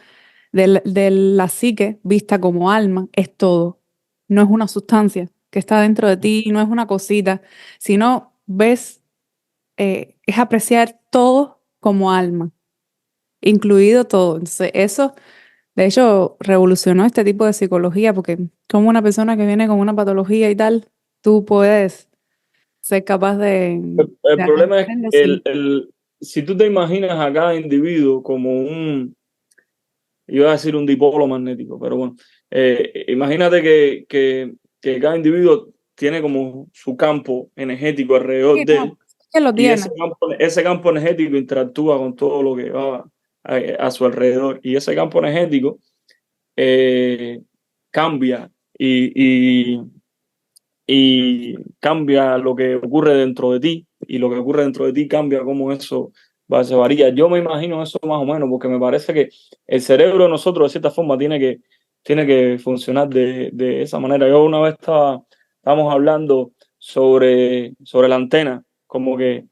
[SPEAKER 1] de la psique vista como alma, es todo. No es una sustancia que está dentro de ti, no es una cosita, sino ves, es apreciar todo como alma, incluido todo. Entonces, eso, de hecho, revolucionó este tipo de psicología, porque como una persona que viene con una patología y tal, tú puedes ser capaz
[SPEAKER 2] El
[SPEAKER 1] de
[SPEAKER 2] problema es
[SPEAKER 1] entenderlo,
[SPEAKER 2] que
[SPEAKER 1] sí.
[SPEAKER 2] si tú te imaginas a cada individuo como iba a decir un dipolo magnético, pero bueno, imagínate que cada individuo tiene como su campo energético alrededor
[SPEAKER 1] Sí,
[SPEAKER 2] de
[SPEAKER 1] no,
[SPEAKER 2] él
[SPEAKER 1] es que lo
[SPEAKER 2] y
[SPEAKER 1] tiene.
[SPEAKER 2] ese campo energético interactúa con todo lo que va a su alrededor y ese campo energético eh, cambia y cambia lo que ocurre dentro de ti y lo que ocurre dentro de ti cambia cómo eso se varía. Yo me imagino eso más o menos porque me parece que el cerebro de nosotros de cierta forma tiene que funcionar de esa manera. Yo una vez estábamos hablando sobre la antena, como que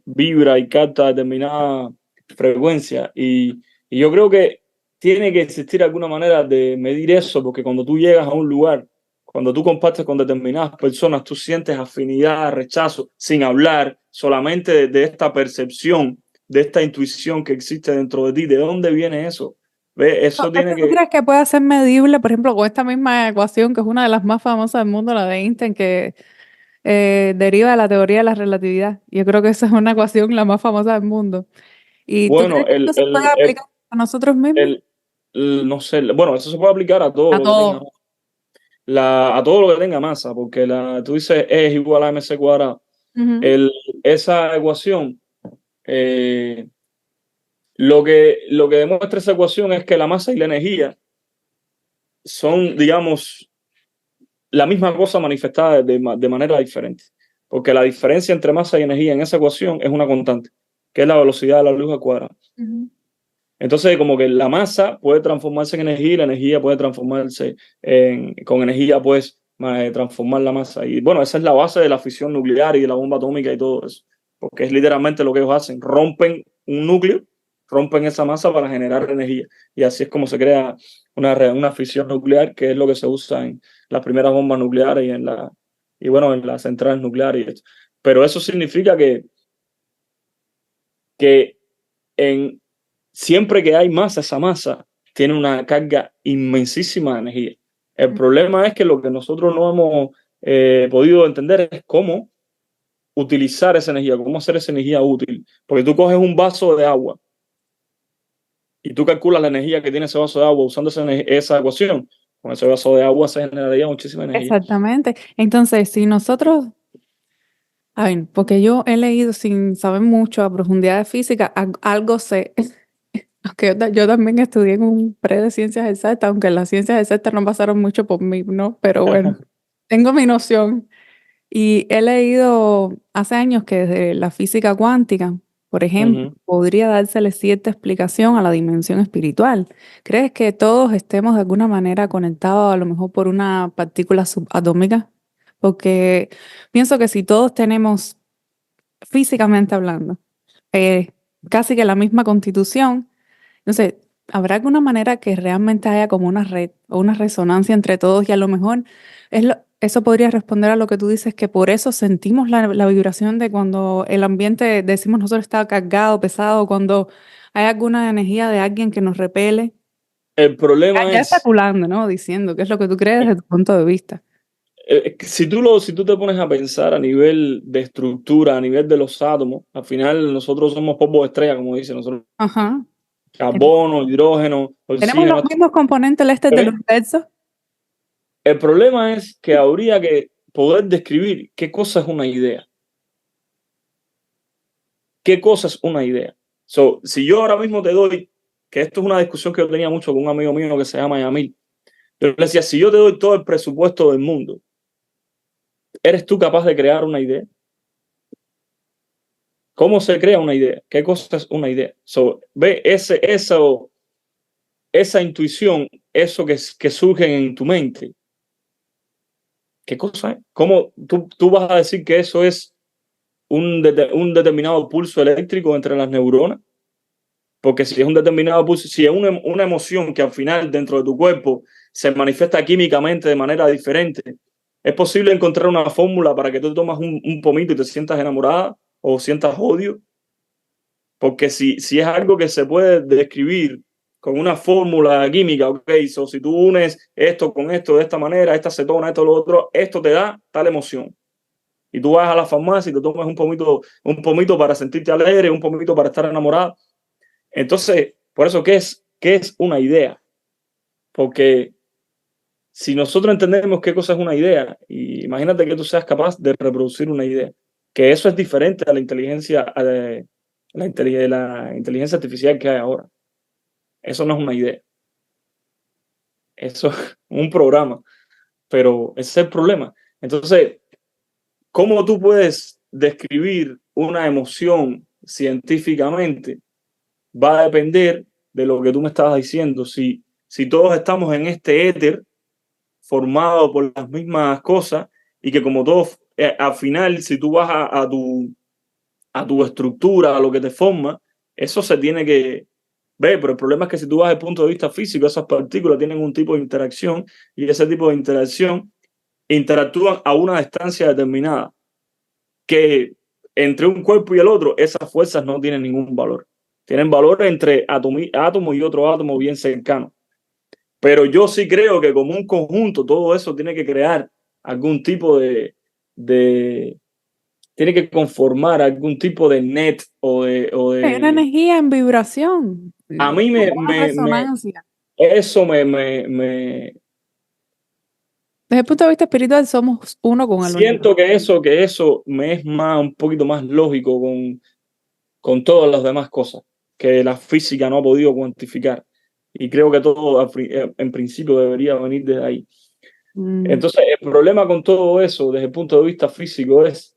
[SPEAKER 2] vibra y capta determinada frecuencia y yo creo que tiene que existir alguna manera de medir eso porque cuando tú llegas a un lugar cuando tú compartes con determinadas personas, tú sientes afinidad, rechazo, sin hablar, solamente de esta percepción, de esta intuición que existe dentro de ti. ¿De dónde viene eso? ¿Ve? Eso
[SPEAKER 1] Es
[SPEAKER 2] tiene
[SPEAKER 1] que tú
[SPEAKER 2] que...
[SPEAKER 1] crees que puede ser medible, por ejemplo, con esta misma ecuación, que es una de las más famosas del mundo, la de Einstein, que deriva de la teoría de la relatividad. Yo creo que esa es una ecuación la más famosa del mundo. ¿Y tú
[SPEAKER 2] Bueno,
[SPEAKER 1] crees que esto se puede aplicar a nosotros mismos?
[SPEAKER 2] no sé, bueno, eso se puede aplicar a todo
[SPEAKER 1] A
[SPEAKER 2] lo que tenga,
[SPEAKER 1] todo.
[SPEAKER 2] a todo lo que tenga masa, porque tú dices E es igual a mc cuadrado.
[SPEAKER 1] Ujú.
[SPEAKER 2] Esa ecuación, lo que demuestra esa ecuación es que la masa y la energía son, digamos, la misma cosa manifestada de manera diferente. Porque la diferencia entre masa y energía en esa ecuación es una constante, que es la velocidad de la luz al cuadrado.
[SPEAKER 1] Ujú.
[SPEAKER 2] Entonces, como que la masa puede transformarse en energía y la energía puede transformarse con energía, pues, transformar la masa. Y bueno, esa es la base de la fisión nuclear y de la bomba atómica y todo eso. Porque es literalmente lo que ellos hacen. Rompen un núcleo, rompen esa masa para generar energía. Y así es como se crea una fisión nuclear, que es lo que se usa en las primeras bombas nucleares y bueno, en las centrales nucleares y esto. Pero eso significa que en, siempre que hay masa, esa masa tiene una carga inmensísima de energía. El problema es que lo que nosotros no hemos podido entender es cómo utilizar esa energía, cómo hacer esa energía útil. Porque tú coges un vaso de agua, y tú calculas la energía que tiene ese vaso de agua usando esa ecuación. Con ese vaso de agua se generaría muchísima energía.
[SPEAKER 1] Exactamente. Entonces, si nosotros, a ver, porque yo he leído sin saber mucho a profundidad de física, algo sé, aunque yo también estudié en un pre de ciencias exactas, aunque las ciencias exactas no pasaron mucho por mí, ¿no? Pero bueno, tengo mi noción. Y he leído hace años que desde la física cuántica, por ejemplo,
[SPEAKER 2] Ujú.
[SPEAKER 1] podría dársele cierta explicación a la dimensión espiritual. ¿Crees que todos estemos de alguna manera conectados a lo mejor por una partícula subatómica? Porque pienso que si todos tenemos, físicamente hablando, eh, casi que la misma constitución, entonces, ¿habrá alguna manera que realmente haya como una red o una resonancia entre todos y a lo mejor eso podría responder a lo que tú dices, que por eso sentimos la vibración de cuando el ambiente, decimos nosotros, está cargado, pesado, cuando hay alguna energía de alguien que nos repele?
[SPEAKER 2] El problema
[SPEAKER 1] Ya
[SPEAKER 2] es,
[SPEAKER 1] especulando, ¿no? Diciendo qué es lo que tú crees desde tu punto de vista.
[SPEAKER 2] si tú te pones a pensar a nivel de estructura, a nivel de los átomos, al final nosotros somos polvo de estrella, como dicen nosotros,
[SPEAKER 1] Ajá.
[SPEAKER 2] carbono, hidrógeno,
[SPEAKER 1] Tenemos los
[SPEAKER 2] oxígeno.
[SPEAKER 1] mismos componentes celestes del
[SPEAKER 2] ¿Eh?
[SPEAKER 1] universo.
[SPEAKER 2] El problema es que habría que poder describir qué cosa es una idea. ¿Qué cosa es una idea? So, si yo ahora mismo te doy, que esto es una discusión que yo tenía mucho con un amigo mío que se llama Yamil, yo le decía, si yo te doy todo el presupuesto del mundo, ¿eres tú capaz de crear una idea? ¿Cómo se crea una idea? ¿Qué cosa es una idea? So, ve esa intuición, eso que surge en tu mente. ¿Qué cosa es? ¿Cómo tú vas a decir que eso es un determinado pulso eléctrico entre las neuronas? Porque si es un determinado pulso, si es una emoción que al final dentro de tu cuerpo se manifiesta químicamente de manera diferente, ¿es posible encontrar una fórmula para que tú tomas un pomito y te sientas enamorada o sientas odio? Porque si es algo que se puede describir con una fórmula química, ok, so, si tú unes esto con esto de esta manera, esta acetona, esto, lo otro, esto te da tal emoción. Y tú vas a la farmacia y te tomas un pomito para sentirte alegre, un pomito para estar enamorada. Entonces, por eso, qué es una idea? Porque si nosotros entendemos qué cosa es una idea, y imagínate que tú seas capaz de reproducir una idea, que eso es diferente a la inteligencia, la inteligencia artificial que hay ahora. Eso no es una idea, eso es un programa, pero ese es el problema. Entonces, ¿cómo tú puedes describir una emoción científicamente? Va a depender de lo que tú me estabas diciendo. Si todos estamos en este éter formado por las mismas cosas y que como todos, al final, si tú vas a tu estructura, a lo que te forma, eso se tiene que ver, pero el problema es que si tú vas desde el punto de vista físico, esas partículas tienen un tipo de interacción y ese tipo de interacción interactúan a una distancia determinada, que entre un cuerpo y el otro, esas fuerzas no tienen ningún valor. Tienen valor entre átomo y otro átomo bien cercano. Pero yo sí creo que como un conjunto, todo eso tiene que crear algún tipo de tiene que conformar algún tipo de net
[SPEAKER 1] Hay una energía en vibración,
[SPEAKER 2] a mí
[SPEAKER 1] como una resonancia.
[SPEAKER 2] eso
[SPEAKER 1] Desde el punto de vista espiritual, somos uno con el universo.
[SPEAKER 2] siento que eso me es más, un poquito más lógico con todas las demás cosas que la física no ha podido cuantificar. Y creo que todo en principio debería venir desde ahí.
[SPEAKER 1] Mm,
[SPEAKER 2] Entonces, el problema con todo eso, desde el punto de vista físico, es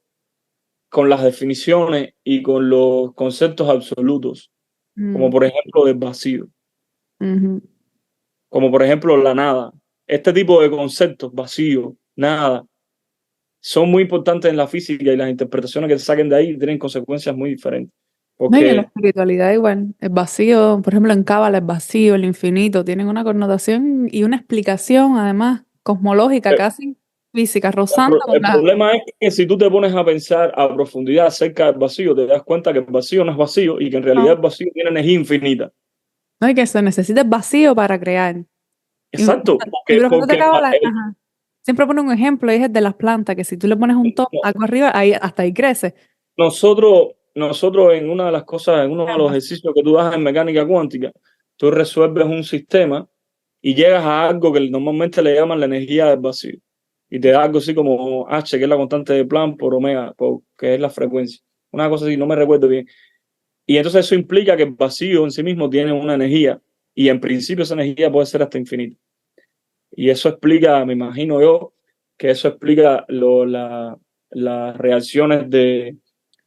[SPEAKER 2] con las definiciones y con los conceptos absolutos, como
[SPEAKER 1] mm,
[SPEAKER 2] por ejemplo el vacío,
[SPEAKER 1] ujú.
[SPEAKER 2] como por ejemplo la nada. Este tipo de conceptos, vacío, nada, son muy importantes en la física y las interpretaciones que se saquen de ahí tienen consecuencias muy diferentes.
[SPEAKER 1] No, y en la
[SPEAKER 2] Porque
[SPEAKER 1] espiritualidad igual, el vacío, por ejemplo, en Cábala, el vacío, el infinito, tienen una connotación y una explicación, además, cosmológica,
[SPEAKER 2] eh,
[SPEAKER 1] casi física, rozando con
[SPEAKER 2] el
[SPEAKER 1] la...
[SPEAKER 2] problema es que si tú te pones a pensar a profundidad acerca del vacío, te das cuenta que el vacío no es vacío y que en realidad
[SPEAKER 1] No,
[SPEAKER 2] el vacío tiene energía infinita.
[SPEAKER 1] no, y que se necesita el vacío para crear. Y
[SPEAKER 2] Exacto,
[SPEAKER 1] libros de
[SPEAKER 2] porque
[SPEAKER 1] Cábala, ajá, siempre pone un ejemplo, y es el de las plantas, que si tú le pones un top algo arriba, ahí, hasta ahí crece.
[SPEAKER 2] nosotros en una de las cosas, en uno de los ejercicios que tú das en mecánica cuántica, tú resuelves un sistema y llegas a algo que normalmente le llaman la energía del vacío. Y te da algo así como H, que es la constante de Planck, por omega, que es la frecuencia. Una cosa así, no me recuerdo bien. Y entonces eso implica que el vacío en sí mismo tiene una energía y en principio esa energía puede ser hasta infinita. Y eso explica, me imagino yo, que eso explica las reacciones de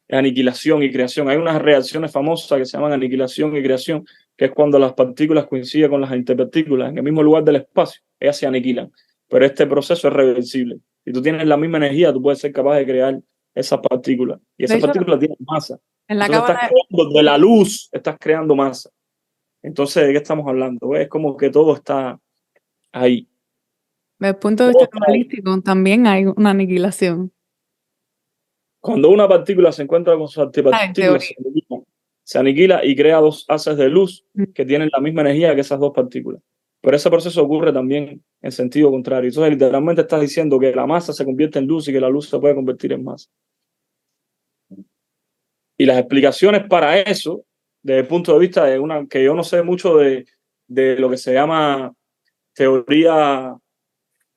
[SPEAKER 2] aniquilación y creación. Hay unas reacciones famosas que se llaman aniquilación y creación, que es cuando las partículas coinciden con las antipartículas en el mismo lugar del espacio, ellas se aniquilan. Pero este proceso es reversible. Si tú tienes la misma energía, tú puedes ser capaz de crear esas partículas. Y
[SPEAKER 1] De
[SPEAKER 2] esas
[SPEAKER 1] hecho,
[SPEAKER 2] partículas tienen masa.
[SPEAKER 1] en la
[SPEAKER 2] Entonces estás
[SPEAKER 1] cábala,
[SPEAKER 2] creando de la luz, estás creando masa. Entonces, ¿de qué estamos hablando? Es como que todo está ahí.
[SPEAKER 1] desde el punto de
[SPEAKER 2] Todo
[SPEAKER 1] vista
[SPEAKER 2] está ahí.
[SPEAKER 1] cabalístico, también hay una aniquilación.
[SPEAKER 2] Cuando una partícula se encuentra con sus
[SPEAKER 1] Ah, en
[SPEAKER 2] antipartículas,
[SPEAKER 1] teoría.
[SPEAKER 2] se aniquila y crea dos haces de luz
[SPEAKER 1] Mm.
[SPEAKER 2] que tienen la misma energía que esas dos partículas. Pero ese proceso ocurre también en sentido contrario. Entonces, literalmente estás diciendo que la masa se convierte en luz y que la luz se puede convertir en masa. Y las explicaciones para eso, desde el punto de vista de una que yo no sé mucho de lo que se llama teoría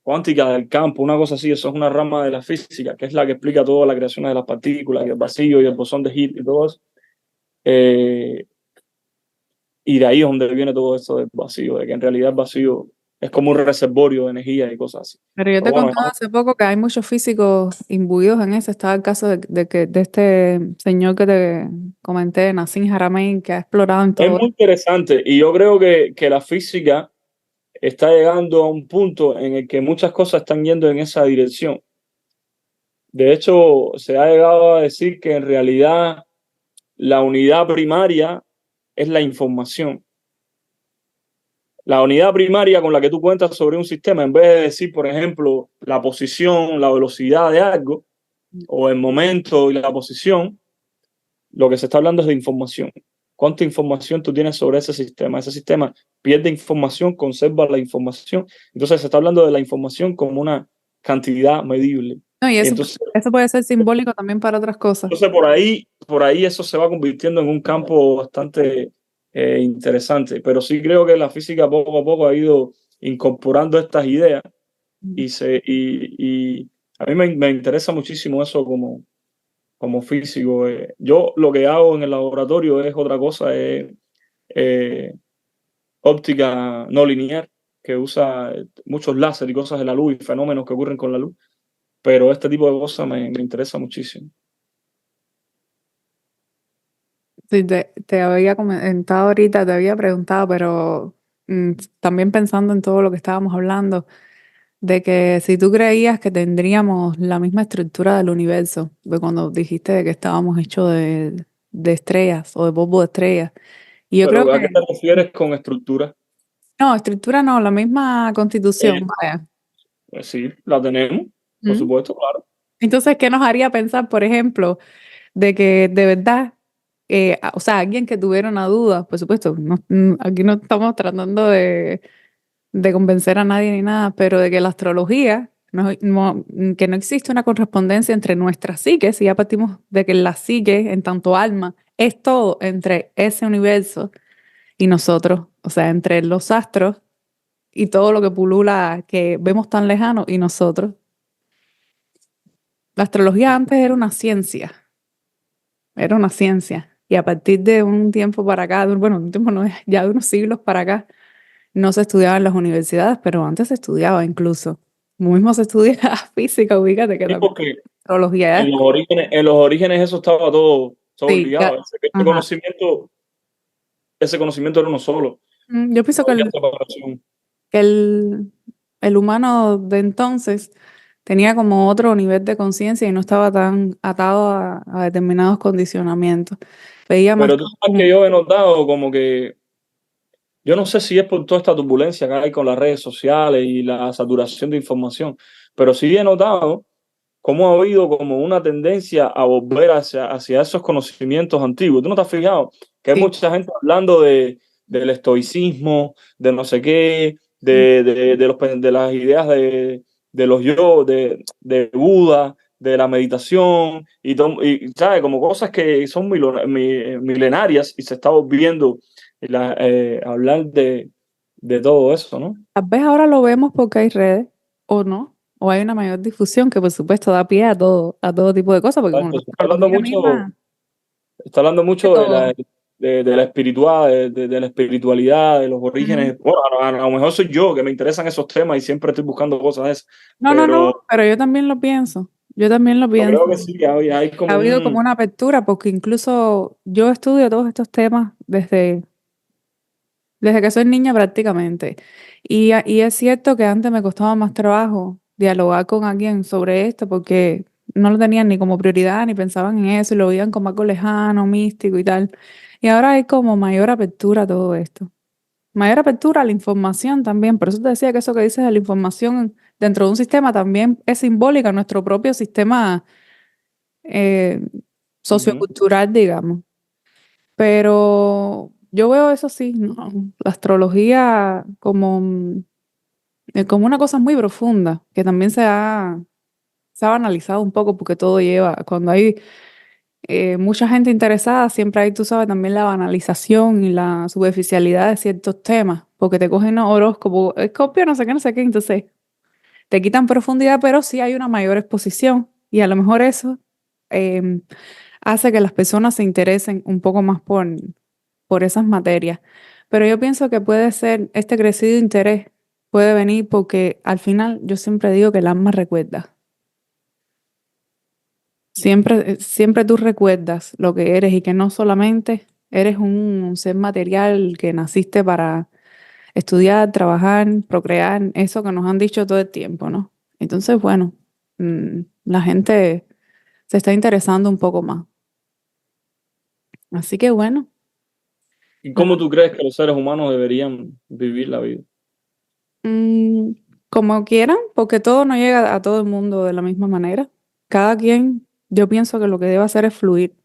[SPEAKER 2] cuántica del campo, una cosa así, eso es una rama de la física, que es la que explica toda la creación de las partículas y el vacío y el bosón de Higgs y todo eso. Eh, y de ahí es donde viene todo esto del vacío, de que en realidad el vacío es como un reservorio de energía y cosas así.
[SPEAKER 1] Pero yo
[SPEAKER 2] Pero
[SPEAKER 1] te
[SPEAKER 2] bueno,
[SPEAKER 1] contaba hace poco que hay muchos físicos imbuidos en eso. Estaba el caso de este señor que te comenté, Nassim Haramein, que ha explorado en
[SPEAKER 2] es
[SPEAKER 1] todo.
[SPEAKER 2] muy interesante y yo creo que la física está llegando a un punto en el que muchas cosas están yendo en esa dirección. De hecho, se ha llegado a decir que en realidad la unidad primaria es la información. La unidad primaria con la que tú cuentas sobre un sistema, en vez de decir, por ejemplo, la posición, la velocidad de algo, o el momento y la posición, lo que se está hablando es de información. ¿Cuánta información tú tienes sobre ese sistema? Ese sistema pierde información, conserva la información. Entonces se está hablando de la información como una cantidad medible.
[SPEAKER 1] No, y
[SPEAKER 2] Entonces,
[SPEAKER 1] eso puede ser simbólico también para otras cosas.
[SPEAKER 2] entonces por ahí eso se va convirtiendo en un campo bastante interesante. Pero sí creo que la física poco a poco ha ido incorporando estas ideas y a mí me interesa muchísimo eso como físico. Yo lo que hago en el laboratorio es otra cosa, es eh, óptica no lineal, que usa muchos láser y cosas de la luz y fenómenos que ocurren con la luz. Pero este tipo de cosas me interesa muchísimo.
[SPEAKER 1] Sí, te había comentado ahorita, te había preguntado, pero también pensando en todo lo que estábamos hablando, de que si tú creías que tendríamos la misma estructura del universo, de cuando dijiste de que estábamos hechos de estrellas o de polvo de estrellas. Y yo creo
[SPEAKER 2] Pero ¿a qué
[SPEAKER 1] que,
[SPEAKER 2] te refieres con estructura?
[SPEAKER 1] no, estructura no, la misma
[SPEAKER 2] Eh,
[SPEAKER 1] constitución, vaya.
[SPEAKER 2] pues sí, la tenemos, por
[SPEAKER 1] ¿Mm?
[SPEAKER 2] supuesto, claro.
[SPEAKER 1] Entonces, ¿qué nos haría pensar, por ejemplo, de que de verdad, o sea, alguien que tuviera una duda, por supuesto, aquí no estamos tratando de convencer a nadie ni nada, pero de que la astrología, que no existe una correspondencia entre nuestras psiques, y ya partimos de que la psique, en tanto alma, es todo entre ese universo y nosotros, o sea, entre los astros y todo lo que pulula, que vemos tan lejano, y nosotros. La astrología antes era una ciencia, y a partir de un tiempo para acá, bueno, un tiempo no, ya de unos siglos para acá, no se estudiaba en las universidades, pero antes se estudiaba incluso. Como mismo se estudia física, ubícate que
[SPEAKER 2] Sí,
[SPEAKER 1] también
[SPEAKER 2] porque
[SPEAKER 1] astrología es.
[SPEAKER 2] en los orígenes eso estaba todo
[SPEAKER 1] Sí,
[SPEAKER 2] ligado.
[SPEAKER 1] ajá.
[SPEAKER 2] Ese conocimiento era uno solo.
[SPEAKER 1] Yo pienso
[SPEAKER 2] No había separación.
[SPEAKER 1] que el humano de entonces tenía como otro nivel de conciencia y no estaba tan atado a determinados condicionamientos. Veía más
[SPEAKER 2] Pero tú
[SPEAKER 1] todo
[SPEAKER 2] sabes que
[SPEAKER 1] como,
[SPEAKER 2] yo he notado como que, yo no sé si es por toda esta turbulencia que hay con las redes sociales y la saturación de información, pero sí he notado cómo ha habido como una tendencia a volver hacia esos conocimientos antiguos. ¿Tú no te has fijado que hay
[SPEAKER 1] sí,
[SPEAKER 2] mucha gente hablando del estoicismo, de no sé qué, de las ideas de los yo, de Buda, de la meditación y ¿sabes? Como cosas que son milenarias y se está volviendo hablar de todo eso, ¿no?
[SPEAKER 1] Tal vez ahora lo vemos porque hay redes, o no, o hay una mayor difusión que por supuesto da pie a todo tipo de cosas, porque con la
[SPEAKER 2] Exacto.
[SPEAKER 1] astrología misma,
[SPEAKER 2] Está hablando
[SPEAKER 1] de
[SPEAKER 2] mucho
[SPEAKER 1] todo.
[SPEAKER 2] de la espiritual, de la espiritualidad, de los
[SPEAKER 1] Ujú.
[SPEAKER 2] orígenes. Bueno, a lo mejor soy yo que me interesan esos temas y siempre estoy buscando cosas de esas,
[SPEAKER 1] No, no,
[SPEAKER 2] pero
[SPEAKER 1] no, pero yo también lo pienso. Yo también lo
[SPEAKER 2] yo creo que
[SPEAKER 1] pienso.
[SPEAKER 2] sí, hay
[SPEAKER 1] Ha
[SPEAKER 2] como
[SPEAKER 1] habido como
[SPEAKER 2] un...
[SPEAKER 1] una apertura porque incluso yo estudio todos estos temas desde que soy niña prácticamente. Y es cierto que antes me costaba más trabajo dialogar con alguien sobre esto porque no lo tenían ni como prioridad ni pensaban en eso y lo veían como algo lejano, místico y tal. Y ahora hay como mayor apertura a todo esto. Mayor apertura a la información también. Por eso te decía que eso que dices de la información dentro de un sistema también es simbólica, nuestro propio sistema eh,
[SPEAKER 2] Ujú.
[SPEAKER 1] sociocultural, digamos. Pero yo veo eso sí, ¿no? La astrología como, como una cosa muy profunda, que también se ha banalizado un poco porque todo lleva, cuando hay mucha gente interesada, siempre hay, tú sabes, también la banalización y la superficialidad de ciertos temas, porque te cogen horóscopo, Escorpio, no sé qué, entonces te quitan profundidad, pero sí hay una mayor exposición y a lo mejor eso em, hace que las personas se interesen un poco más por esas materias. Pero yo pienso que puede ser, este crecido interés puede venir porque al final yo siempre digo que el alma recuerda. Siempre, siempre tú recuerdas lo que eres y que no solamente eres un ser material que naciste para estudiar, trabajar, procrear, eso que nos han dicho todo el tiempo, ¿no? Entonces, bueno, la gente se está interesando un poco más. Así que bueno,
[SPEAKER 2] ¿Y cómo
[SPEAKER 1] nada.
[SPEAKER 2] tú crees que los seres humanos deberían vivir la vida?
[SPEAKER 1] Mm, como quieran, porque todo no llega a todo el mundo de la misma manera. Cada quien, yo pienso que lo que debe hacer es fluir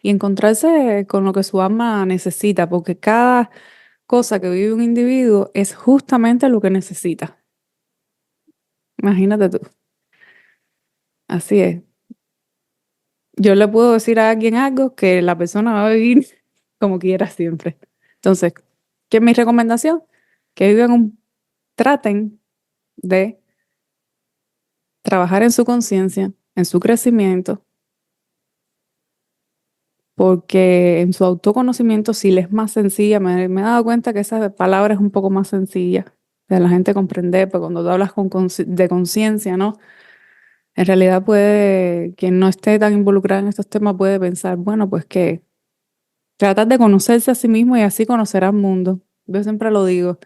[SPEAKER 1] y encontrarse con lo que su alma necesita, porque cada cosa que vive un individuo es justamente lo que necesita. Imagínate tú. Así es. Yo le puedo decir a alguien algo que la persona va a vivir como quiera siempre. Entonces, ¿qué es mi recomendación? Que vivan traten de trabajar en su conciencia, en su crecimiento, porque en su autoconocimiento sí le es más sencilla. Me he dado cuenta que esa palabra es un poco más sencilla de la gente comprender, pero cuando tú hablas de conciencia, ¿no? En realidad puede, quien no esté tan involucrado en estos temas puede pensar, bueno, pues que tratar de conocerse a sí mismo y así conocerá el mundo. Yo siempre lo digo,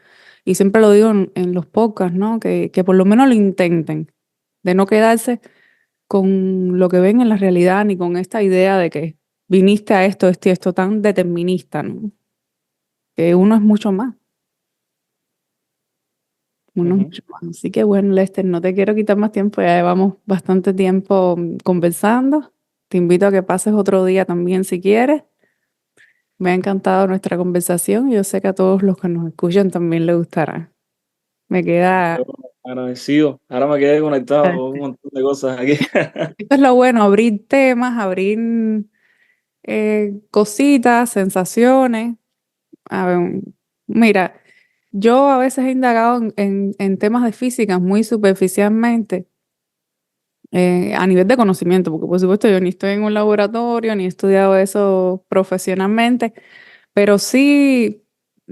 [SPEAKER 1] y siempre lo digo en los podcasts, ¿no? Que por lo menos lo intenten, de no quedarse con lo que ven en la realidad ni con esta idea de que viniste a esto y esto tan determinista, ¿no? Que uno es mucho más, uno es
[SPEAKER 2] Ujú.
[SPEAKER 1] mucho más. Así que bueno, Lester, no te quiero quitar más tiempo, ya llevamos bastante tiempo conversando. Te invito a que pases otro día también si quieres. Me ha encantado nuestra conversación y yo sé que a todos los que nos escuchan también les gustará. Me queda...
[SPEAKER 2] Yo agradecido. Ahora me quedé conectado con un
[SPEAKER 1] Este,
[SPEAKER 2] montón de cosas aquí.
[SPEAKER 1] esto es lo bueno, abrir temas, abrir cositas, sensaciones. A ver, mira, yo a veces he indagado en temas de física muy superficialmente, a nivel de conocimiento, porque por supuesto yo ni estoy en un laboratorio, ni he estudiado eso profesionalmente, pero sí,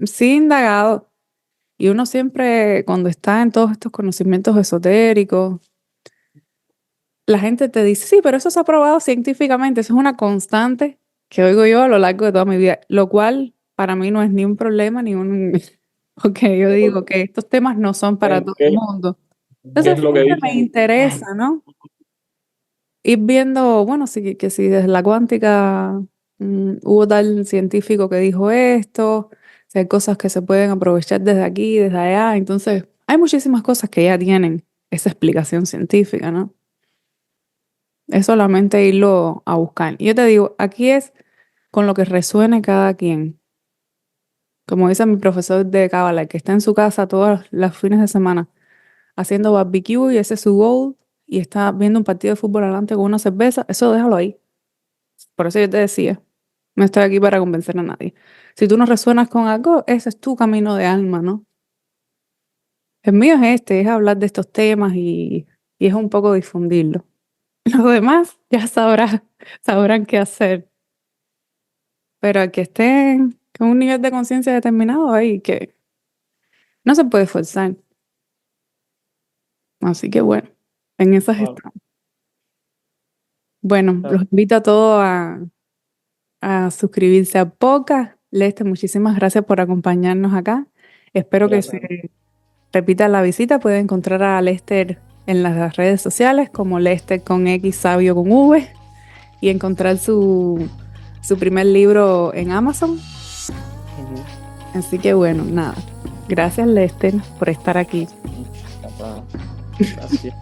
[SPEAKER 1] sí he indagado. Y uno siempre, cuando está en todos estos conocimientos esotéricos, la gente te dice, sí, pero eso se ha probado científicamente, eso es una constante que oigo yo a lo largo de toda mi vida, lo cual para mí no es ni un problema, ni un... porque yo digo que estos temas no son para todo el
[SPEAKER 2] ¿Qué,
[SPEAKER 1] mundo.
[SPEAKER 2] qué es
[SPEAKER 1] Entonces
[SPEAKER 2] lo que
[SPEAKER 1] siempre me
[SPEAKER 2] dicen?
[SPEAKER 1] interesa, ¿no? Ir viendo, bueno, sí, que si desde la cuántica hubo tal científico que dijo esto, si hay cosas que se pueden aprovechar desde aquí, desde allá, entonces hay muchísimas cosas que ya tienen esa explicación científica, ¿no? Es solamente irlo a buscar. Y yo te digo, aquí es con lo que resuene cada quien. Como dice mi profesor de Cábala, que está en su casa todos los fines de semana haciendo barbecue y ese es su goal y está viendo un partido de fútbol adelante con una cerveza, eso déjalo ahí. Por eso yo te decía, no estoy aquí para convencer a nadie. Si tú no resuenas con algo, ese es tu camino de alma, ¿no? El mío es hablar de estos temas y es un poco difundirlo. Los demás ya sabrán qué hacer. Pero al que estén con un nivel de conciencia determinado ahí que no se puede forzar. Así que bueno, en esas
[SPEAKER 2] Claro,
[SPEAKER 1] estamos. Bueno,
[SPEAKER 2] claro,
[SPEAKER 1] los invito a todos a suscribirse a Podcast. Lester, muchísimas gracias por acompañarnos acá. Espero que
[SPEAKER 2] gracias.
[SPEAKER 1] se repita la visita. Pueden encontrar a Lester en las redes sociales como Lester con X, Sabio con V, y encontrar su primer libro en Amazon.
[SPEAKER 2] Ujú.
[SPEAKER 1] Así que bueno, nada. Gracias, Lester, por estar aquí.
[SPEAKER 2] Gracias.